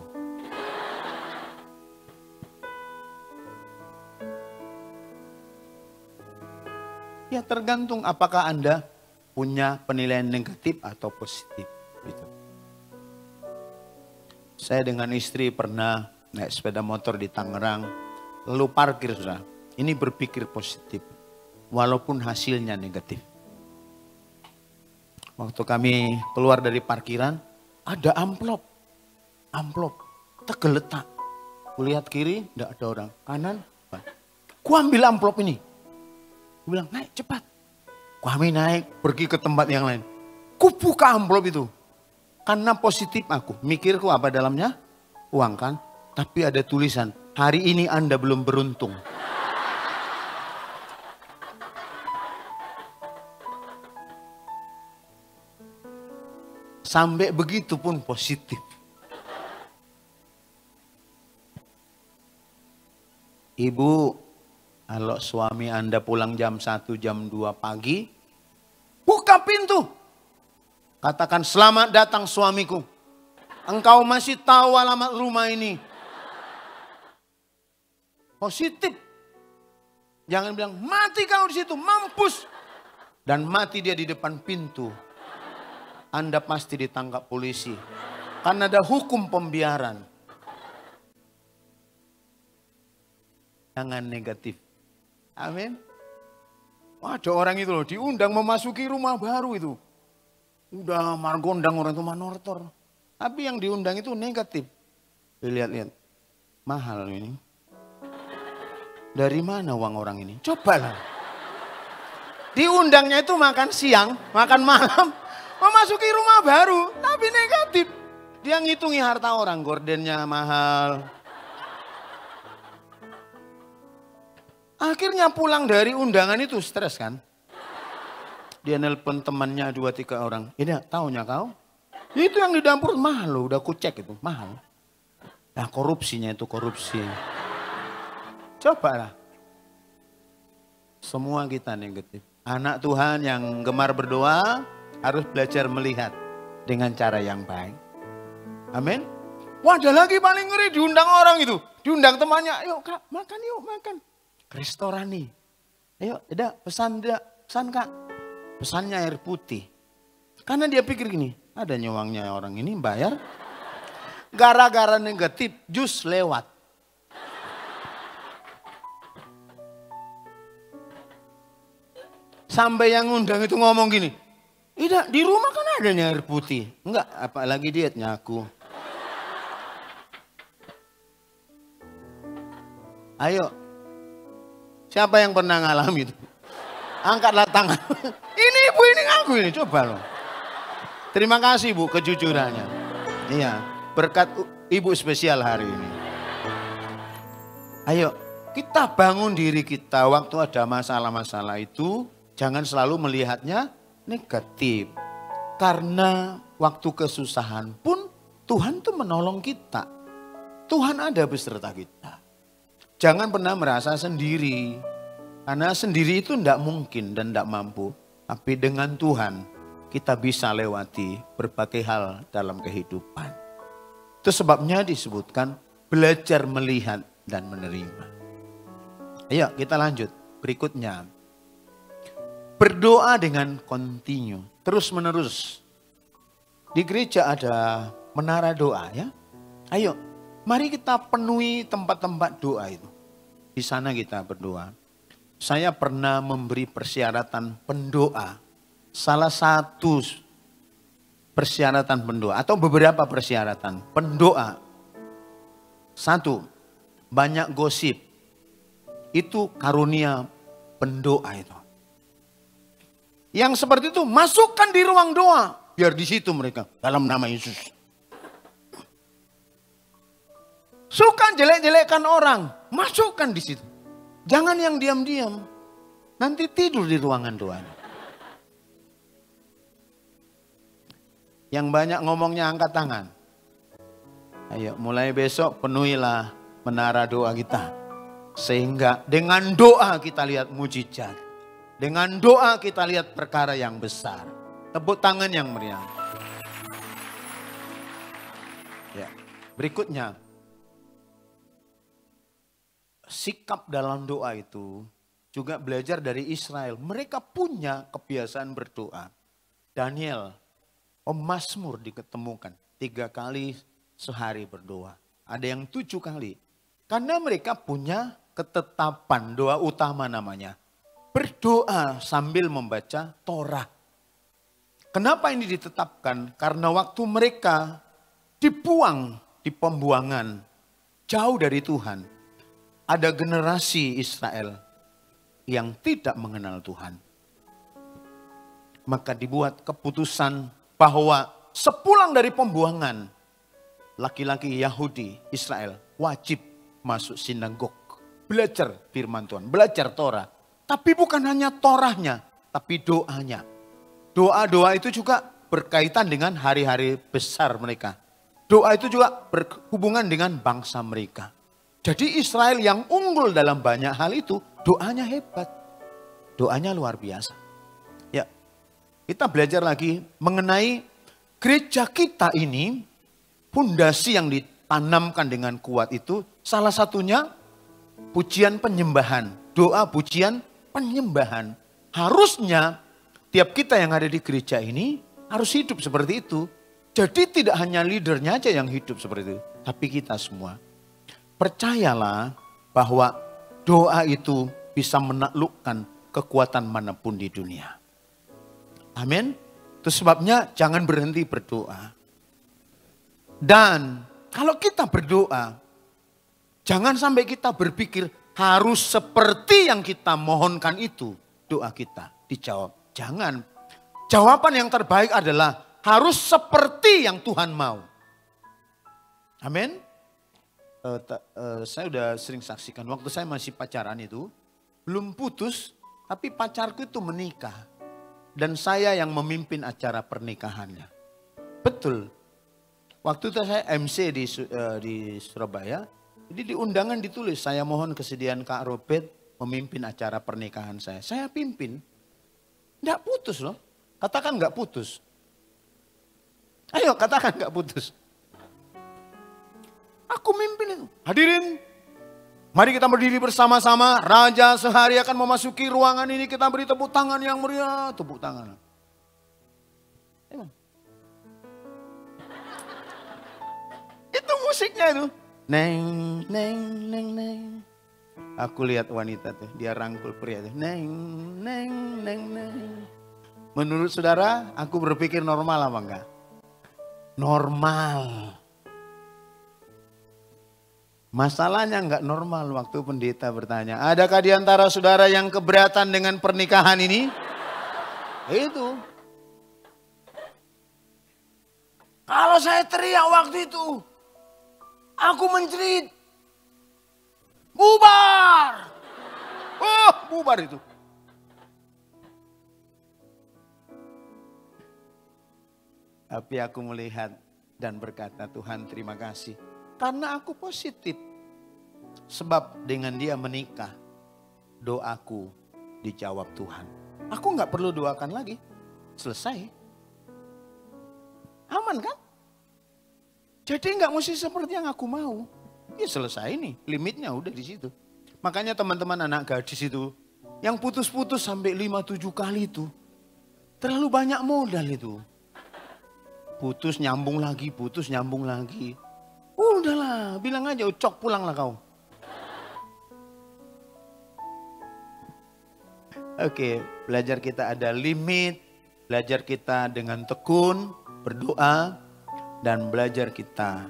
Ya tergantung apakah Anda punya penilaian negatif atau positif. Gitu. Saya dengan istri pernah naik sepeda motor di Tangerang, lalu parkir sudah. Ini berpikir positif, walaupun hasilnya negatif. Waktu kami keluar dari parkiran, ada amplop, tergeletak. Kulihat kiri, tidak ada orang. Kanan, ku ambil amplop ini. Ku bilang, naik cepat. Kami naik, pergi ke tempat yang lain. Ku buka amplop itu. Karena positif aku. Mikirku apa dalamnya? Uang kan? Tapi ada tulisan, hari ini Anda belum beruntung. Sampai begitu pun positif. Ibu, kalau suami Anda pulang jam 1, jam 2 pagi, buka pintu. Katakan, selamat datang suamiku. Engkau masih tahu alamat rumah ini. Positif. Jangan bilang, mati kau di situ, mampus. Dan mati dia di depan pintu. Anda pasti ditangkap polisi. Karena ada hukum pembiaran. Jangan negatif. Amin. Wah, ada orang itu loh diundang memasuki rumah baru itu. Udah margondang orang itu manortor. Tapi yang diundang itu negatif. Lihat-lihat. Mahal ini. Dari mana uang orang ini? Cobalah. Diundangnya itu makan siang, makan malam. Memasuki rumah baru, tapi negatif. Dia ngitungi harta orang, gordennya mahal. Akhirnya pulang dari undangan itu stres kan. Dia nelpon temannya 2-3 orang. Ini taunya kau? Itu yang di dapur mahal loh, udah kucek itu, mahal. Nah korupsinya itu korupsi. Cobalah. Semua kita negatif. Anak Tuhan yang gemar berdoa harus belajar melihat dengan cara yang baik. Amin. Wah ada lagi paling ngeri diundang orang itu. Diundang temannya, yuk kak makan yuk makan. Ke restoran nih. Ayo pesan kak. Pesannya air putih. Karena dia pikir gini, ada nyewangnya orang ini bayar. Gara-gara negatif jus lewat. Sampai yang undang itu ngomong gini, tidak, di rumah kan adanya air putih. Enggak, apalagi dietnya aku. Ayo, siapa yang pernah ngalami itu? Angkatlah tangan. Ini ibu, ini aku ini, coba loh. Terima kasih Bu kejujurannya. Iya, berkat ibu spesial hari ini. Ayo, kita bangun diri kita waktu ada masalah-masalah itu. Jangan selalu melihatnya negatif. Karena waktu kesusahan pun Tuhan tuh menolong kita. Tuhan ada beserta kita. Jangan pernah merasa sendiri. Karena sendiri itu tidak mungkin dan tidak mampu. Tapi dengan Tuhan kita bisa lewati berbagai hal dalam kehidupan. Itu sebabnya disebutkan belajar melihat dan menerima. Ayo kita lanjut. Berikutnya. Berdoa dengan kontinu. Terus menerus. Di gereja ada menara doa ya. Ayo mari kita penuhi tempat-tempat doa itu. Di sana kita berdoa. Saya pernah memberi persyaratan pendoa. Salah satu persyaratan pendoa atau beberapa persyaratan pendoa. Satu, banyak gosip. Itu karunia pendoa itu. Yang seperti itu masukkan di ruang doa. Biar di situ mereka dalam nama Yesus. Suka jelek-jelekkan orang, masukkan di situ. Jangan yang diam-diam. Nanti tidur di ruangan doanya. Yang banyak ngomongnya angkat tangan. Ayo mulai besok penuhilah menara doa kita. Sehingga dengan doa kita lihat mujizat. Dengan doa kita lihat perkara yang besar. Tepuk tangan yang meriah. Ya. Berikutnya. Sikap dalam doa itu juga belajar dari Israel. Mereka punya kebiasaan berdoa. Daniel, Mazmur diketemukan 3 kali sehari berdoa. Ada yang 7 kali. Karena mereka punya ketetapan doa utama namanya. Berdoa sambil membaca Torah. Kenapa ini ditetapkan? Karena waktu mereka dibuang di pembuangan jauh dari Tuhan. Ada generasi Israel yang tidak mengenal Tuhan. Maka dibuat keputusan bahwa sepulang dari pembuangan, laki-laki Yahudi Israel wajib masuk sinagog. Belajar firman Tuhan, belajar Torah. Tapi bukan hanya Torahnya, tapi doanya. Doa-doa itu juga berkaitan dengan hari-hari besar mereka. Doa itu juga berhubungan dengan bangsa mereka. Jadi Israel yang unggul dalam banyak hal itu, doanya hebat. Doanya luar biasa. Ya, kita belajar lagi mengenai gereja kita ini, fondasi yang ditanamkan dengan kuat itu, salah satunya pujian penyembahan. Doa pujian penyembahan. Harusnya tiap kita yang ada di gereja ini harus hidup seperti itu. Jadi tidak hanya leadernya aja yang hidup seperti itu, tapi kita semua. Percayalah bahwa doa itu bisa menaklukkan kekuatan manapun di dunia. Amin. Itu sebabnya jangan berhenti berdoa. Dan kalau kita berdoa, jangan sampai kita berpikir harus seperti yang kita mohonkan itu doa kita dijawab. Jangan. Jawaban yang terbaik adalah harus seperti yang Tuhan mau. Amin. Saya udah sering saksikan waktu saya masih pacaran itu, belum putus, tapi pacarku itu menikah. Dan saya yang memimpin acara pernikahannya. Betul. Waktu itu saya MC di Surabaya, jadi di undangan ditulis, saya mohon kesediaan Kak Robert memimpin acara pernikahan saya. Saya pimpin. Nggak putus loh. Katakan nggak putus. Ayo katakan nggak putus. Aku mimpin itu. Hadirin, mari kita berdiri bersama-sama. Raja sehari akan memasuki ruangan ini. Kita beri tepuk tangan yang meriah. Tepuk tangan. Emang. Itu musiknya itu. Neng, neng, neng, neng. Aku lihat wanita tuh. Dia rangkul pria tuh. Neng, neng, neng, neng. Menurut saudara, aku berpikir normal apa enggak? Normal. Masalahnya enggak normal waktu pendeta bertanya, adakah di antara saudara yang keberatan dengan pernikahan ini? Itu. Kalau saya teriak waktu itu, aku menjerit, bubar. Oh, bubar itu. Tapi aku melihat dan berkata, Tuhan terima kasih. Karena aku positif. Sebab dengan dia menikah, doaku dijawab Tuhan. Aku gak perlu doakan lagi. Selesai. Aman kan? Jadi gak mesti seperti yang aku mau. Ya selesai nih, limitnya udah di situ. Makanya teman-teman anak gadis itu, yang putus-putus sampai 5-7 kali itu, terlalu banyak modal itu. Putus nyambung lagi, putus nyambung lagi. Udahlah, bilang aja Ucok pulanglah kau. Oke, belajar kita ada limit, belajar kita dengan tekun, berdoa, dan belajar kita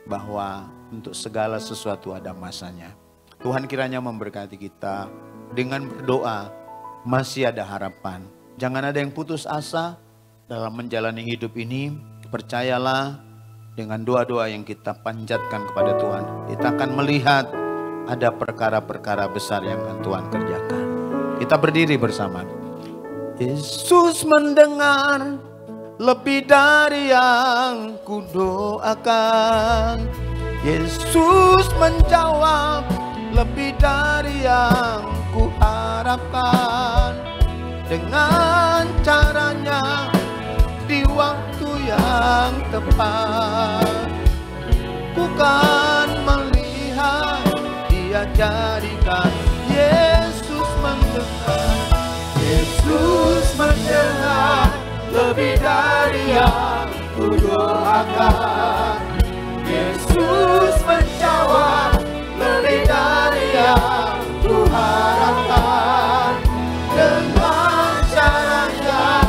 bahwa untuk segala sesuatu ada masanya. Tuhan kiranya memberkati kita dengan berdoa, masih ada harapan. Jangan ada yang putus asa dalam menjalani hidup ini. Percayalah dengan doa-doa yang kita panjatkan kepada Tuhan, kita akan melihat ada perkara-perkara besar yang akan Tuhan kerjakan. Kita berdiri bersama. Yesus mendengar lebih dari yang kudoakan. Yesus menjawab lebih dari yang kuharapkan. Dengan caranya di waktu yang tepat, ku kan melihat Dia jadikan. Yesus mendengar, Yesus mendengar lebih dari yang kudoakan. Yesus menjawab lebih dari yang kuharapkan. Dengan caranya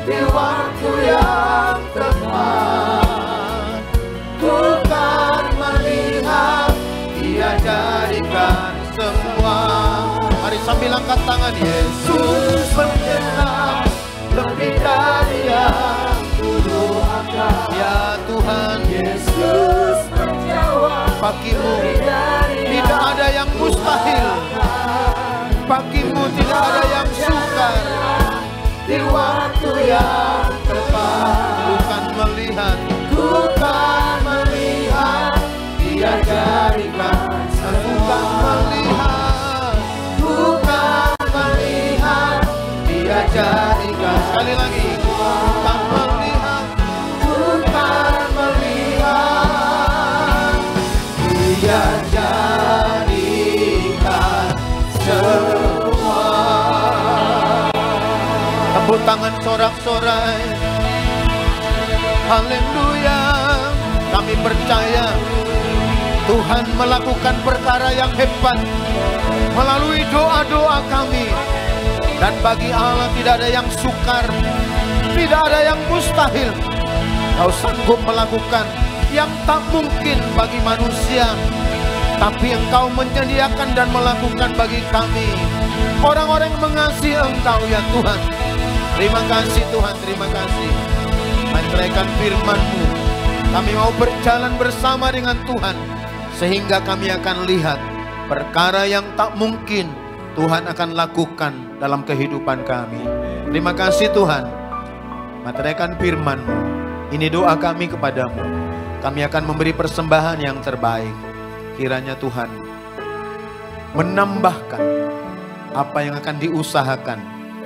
di waktu yang tepat, ku kan melihat Dia jadikan semua. Mari sambil angkat tangan. Yesus mendengar lebih dari yang kudoakan. Ya Tuhan, Yesus menjawab bagimu tidak ada yang mustahil, bagimu tidak ada yang sukar. Di waktu yang tepat, bukan melihat, bukan melihat Dia jadikan. Bukan melihat, bukan melihat Dia jadikan. Sekali lagi, bukan melihat, bukan melihat Dia jadikan semua. Tepuk tangan sorak-sorai. Haleluya. Kami percaya Tuhan melakukan perkara yang hebat melalui doa-doa kami. Dan bagi Allah tidak ada yang sukar, tidak ada yang mustahil. Kau sanggup melakukan yang tak mungkin bagi manusia, tapi Engkau menyediakan dan melakukan bagi kami, orang-orang yang mengasihi Engkau ya Tuhan. Terima kasih Tuhan, terima kasih. Menyerahkan firman-Mu, kami mau berjalan bersama dengan Tuhan, sehingga kami akan lihat perkara yang tak mungkin Tuhan akan lakukan dalam kehidupan kami. Terima kasih Tuhan. Menyerahkan firman-Mu, ini doa kami kepadamu. Kami akan memberi persembahan yang terbaik. Kiranya Tuhan menambahkan apa yang akan diusahakan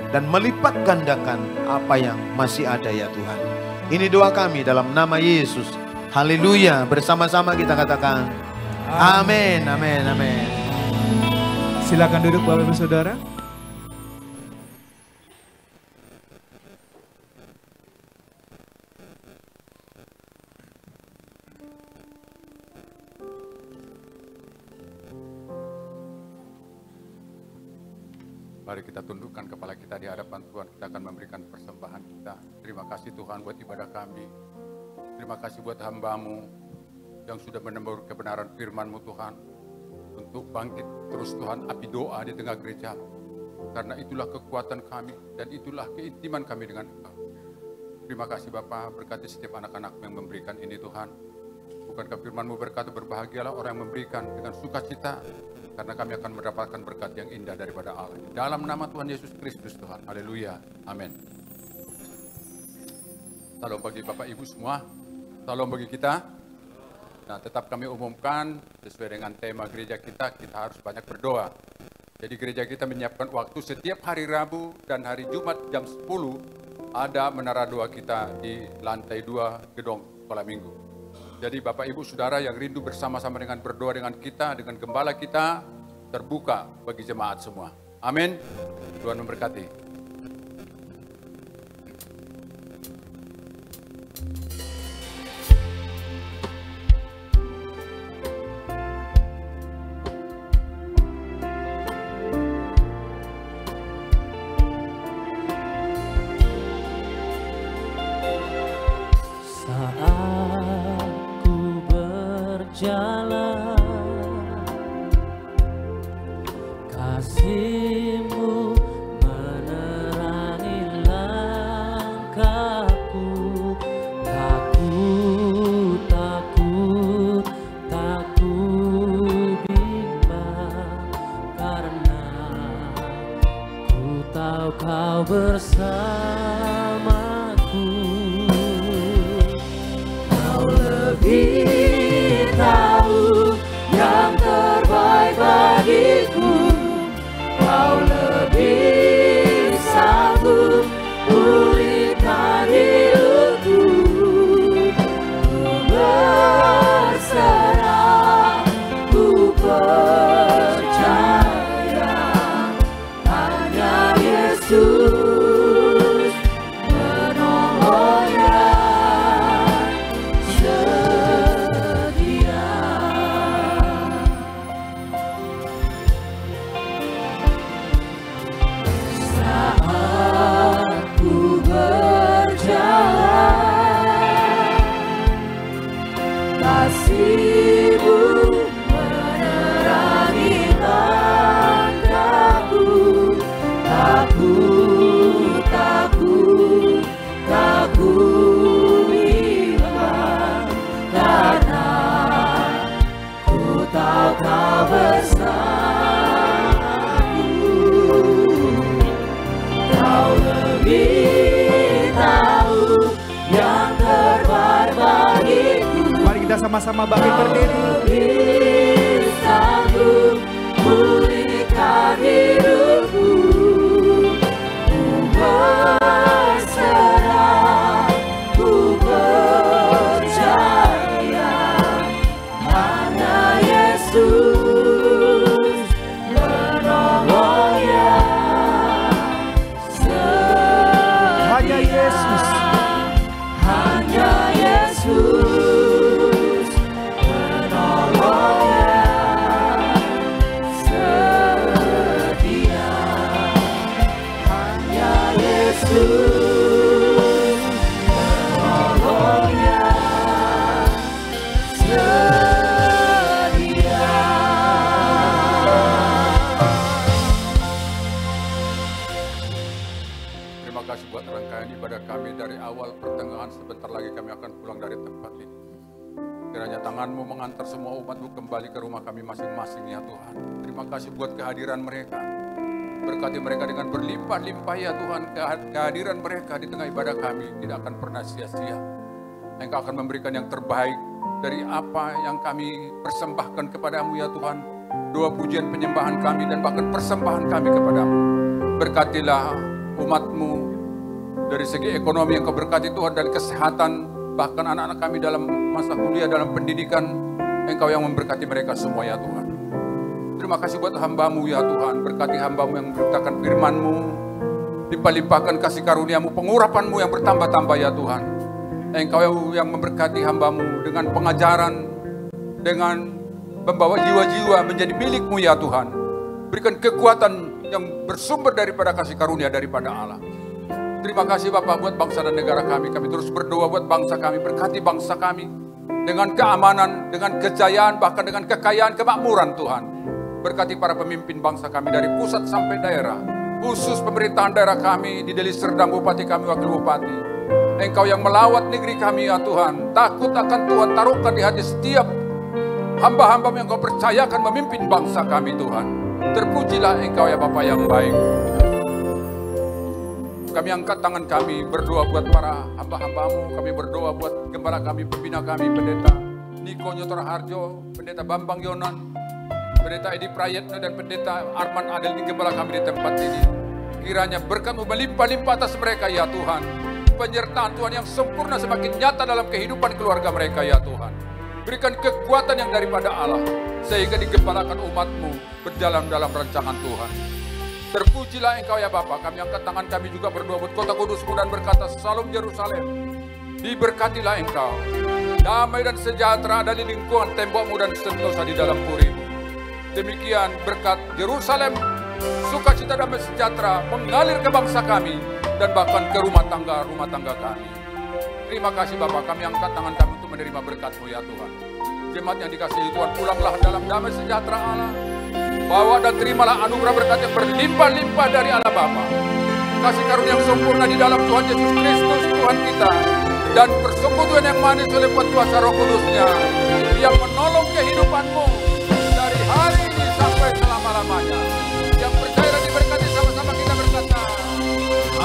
dan melipat gandakan apa yang masih ada ya Tuhan. Ini doa kami dalam nama Yesus. Haleluya. Bersama-sama kita katakan amin, amin, amin. Silakan duduk Bapak Ibu Saudara. Mari kita tundukkan kepala kita di hadapan Tuhan. Kita akan memberikan persembahan kita. Terima kasih Tuhan buat ibadah kami. Terima kasih buat hamba-Mu yang sudah menebar kebenaran firman-Mu Tuhan. Untuk bangkit terus Tuhan api doa di tengah gereja. Karena itulah kekuatan kami dan itulah keintiman kami dengan Engkau. Terima kasih Bapa, berkati setiap anak-anak yang memberikan ini Tuhan. Bukankah firman-Mu berkata berbahagialah orang yang memberikan dengan sukacita. Karena kami akan mendapatkan berkat yang indah daripada Allah. Dalam nama Tuhan Yesus Kristus Tuhan. Haleluya. Amin. Salam bagi Bapak Ibu semua. Salam bagi kita. Nah, tetap kami umumkan sesuai dengan tema gereja kita harus banyak berdoa. Jadi gereja kita menyiapkan waktu setiap hari Rabu dan hari Jumat jam 10 ada menara doa kita di lantai 2 gedung sekolah minggu. Jadi Bapak Ibu Saudara yang rindu bersama-sama dengan berdoa dengan kita, dengan gembala kita, terbuka bagi jemaat semua. Amin. Tuhan memberkati. Kasih-Mu menerangi langkahku. Takut, takut, takut bimbang, karena ku tahu Kau bersamaku. Kau lebih tahu yang terbaik bagiku. Kau lebih sanggup pulihkan hidupku. Ku berserah, ku percaya hanya Yesus menolong yang setia. Ku berjalan, kasih-Mu menerangi langkahku. Takut, takut, takut bimbang, karena ku tahu Kau bersamaku. Kau lebih tahu yang terbaik bagiku. Mari kita sama-sama bangkit berdiri. Lebih sanggup pulihkan hidupku. Ku berserah, ku percaya hanya Yesus menolong yang setia. Hanya Yesus. Hanya Yesus menolong yang setia. Hanya Yesus menolong yang setia. Terima kasih buat rangkaian ibadah kami dari awal pertengahan. Sebentar lagi kami akan pulang dari tempat ini. Kiranya tangan-Mu mengantar semua umat-Mu kembali ke rumah kami masing-masing ya Tuhan. Terima kasih buat kehadiran mereka. Berkati mereka dengan berlimpah-limpah ya Tuhan. Kehadiran mereka di tengah ibadah kami tidak akan pernah sia-sia. Engkau akan memberikan yang terbaik dari apa yang kami persembahkan kepadamu ya Tuhan. Doa pujian penyembahan kami dan bahkan persembahan kami kepadamu. Berkatilah umat-Mu dari segi ekonomi yang Kau berkati Tuhan, dan kesehatan, bahkan anak-anak kami dalam masa kuliah, dalam pendidikan. Engkau yang memberkati mereka semua ya Tuhan. Terima kasih buat hamba-Mu ya Tuhan. Berkati hamba-Mu yang memberitakan firman-Mu, limpah-limpahkan kasih karunia-Mu, pengurapan-Mu yang bertambah-tambah ya Tuhan. Engkau yang memberkati hamba-Mu dengan pengajaran, dengan membawa jiwa-jiwa menjadi milik-Mu ya Tuhan. Berikan kekuatan yang bersumber daripada kasih karunia daripada Allah. Terima kasih Bapak buat bangsa dan negara kami. Kami terus berdoa buat bangsa kami. Berkati bangsa kami dengan keamanan, dengan kejayaan, bahkan dengan kekayaan, kemakmuran Tuhan. Berkati para pemimpin bangsa kami dari pusat sampai daerah. Khusus pemerintahan daerah kami di Deli Serdang, Bupati kami, Wakil Bupati. Engkau yang melawat negeri kami ya Tuhan. Takut akan Tuhan taruhkan di hati setiap hamba-hamba yang Kau percayakan memimpin bangsa kami Tuhan. Terpujilah Engkau ya Bapa yang baik. Kami angkat tangan kami berdoa buat para hamba-hamba-Mu. Kami berdoa buat gembala kami, pembina kami, Pendeta Niko Nyotor Harjo, Pendeta Bambang Yonan, Pendeta Edi Prayetno, dan Pendeta Arman Adel di gembala kami di tempat ini. Kiranya berkat-Mu melimpah-limpah atas mereka ya Tuhan. Penyertaan Tuhan yang sempurna semakin nyata dalam kehidupan keluarga mereka ya Tuhan. Berikan kekuatan yang daripada Allah, sehingga digembalakan umat-Mu berjalan dalam rancangan Tuhan. Terpujilah Engkau ya Bapa. Kami angkat tangan, kami juga berdoa buat kota Kudus-Mu dan berkata, Salam Yerusalem. Diberkatilah Engkau. Damai dan sejahtera ada di lingkungan tembok-Mu dan sentosa di dalam puri-Mu. Demikian berkat Yerusalem, sukacita damai sejahtera mengalir ke bangsa kami dan bahkan ke rumah tangga kami. Terima kasih Bapak, kami angkat tangan kami untuk menerima berkat-Mu ya Tuhan. Jemaat yang dikasihi Tuhan, pulanglah dalam damai sejahtera Allah. Bawa dan terimalah anugerah berkat yang berlimpah-limpah dari Allah Bapa. Kasih karunia yang sempurna di dalam Tuhan Yesus Kristus Tuhan kita. Dan persekutuan yang manis oleh kuasa Roh Kudus-Nya yang menolong kehidupan-Mu dari hari ini sampai selama-lamanya. Yang percaya dan diberkati sama-sama kita berkata,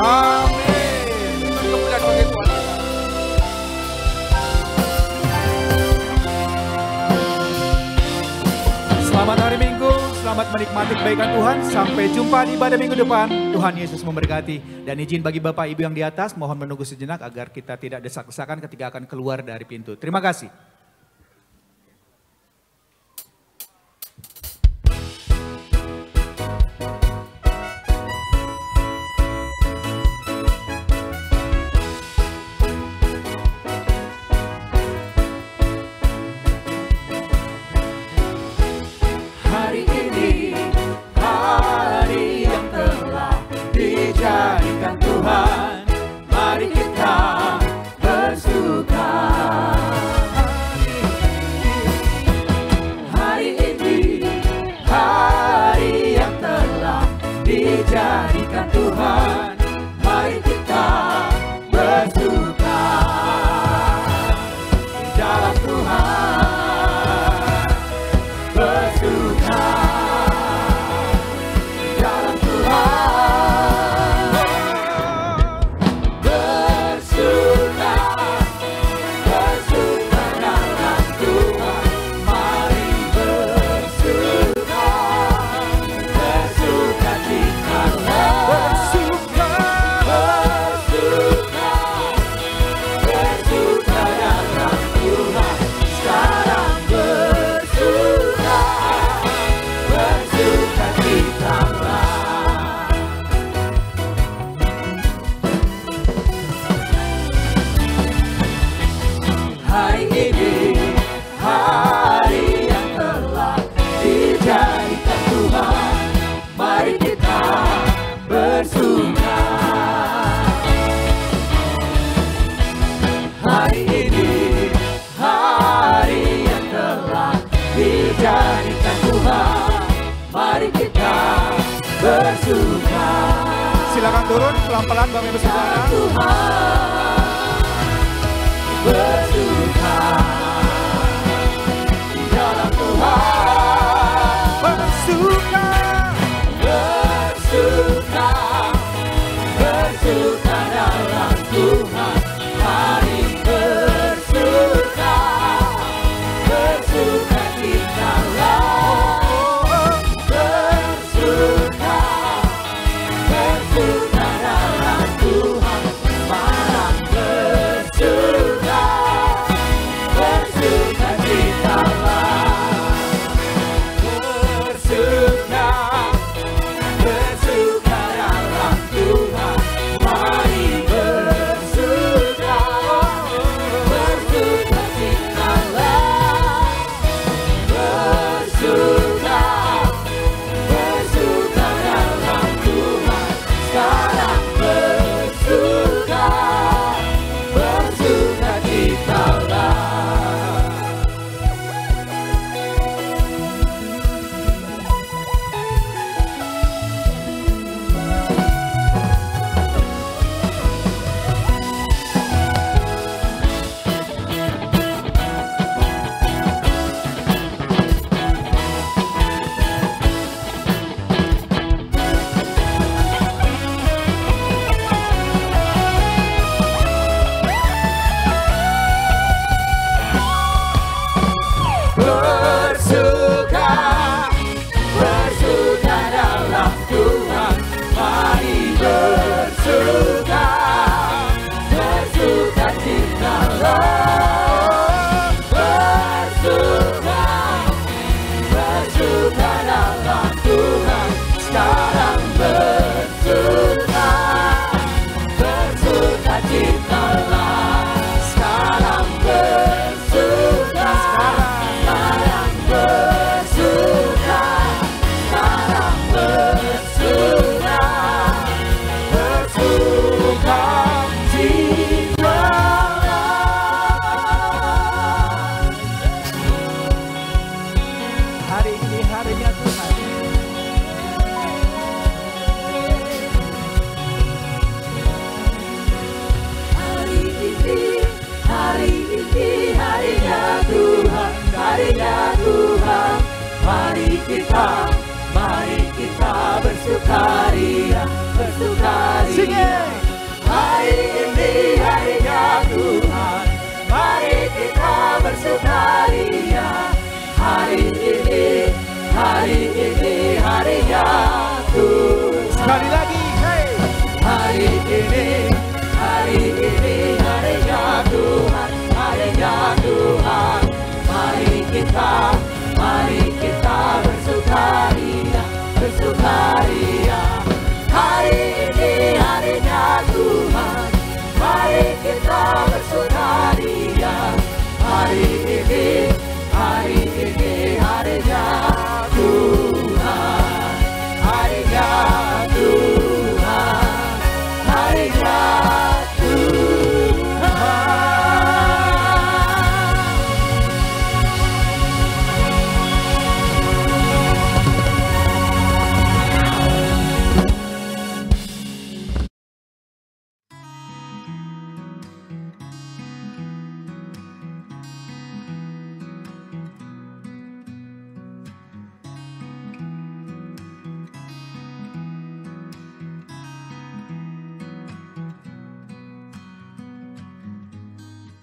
amin. Kemuliaan bagi Tuhan kita. Selamat hari Minggu, selamat menikmati kebaikan Tuhan. Sampai jumpa di ibadah minggu depan. Tuhan Yesus memberkati. Dan izin bagi Bapak Ibu yang di atas, mohon menunggu sejenak agar kita tidak desak-desakan ketika akan keluar dari pintu. Terima kasih. Hari ini, hari yang telah dijadikan Tuhan, mari kita bersuka. Hari ini, hari yang telah dijadikan Tuhan, mari kita bersuka di dalam Tuhan, bersuka di dalam Tuhan, bersuka, bersuka dalam Tuhan, mari bersuka, bersuka citalah, bersuka, bersuka, bersuka dalam Tuhan, sekarang bersuka, bersuka citalah. Hari ini, hari yang telah dijadikan Tuhan, mari kita bersuka. Hari ini, hari yang telah dijadikan Tuhan, mari kita bersuka. Silakan turun pelan-pelan Bapak Ibu Saudara. Tuhan, bersuka di dalam Tuhan, Bersuka. bersuka, bersuka dalam Tuhan, mari bersuka, bersuka citalah, bersuka, bersuka dalam Tuhan, marah kita bersukaria, bersukaria. Hari ini harinya Tuhan, mari kita bersukaria. Hari ini harinya Tuhan. Sekali lagi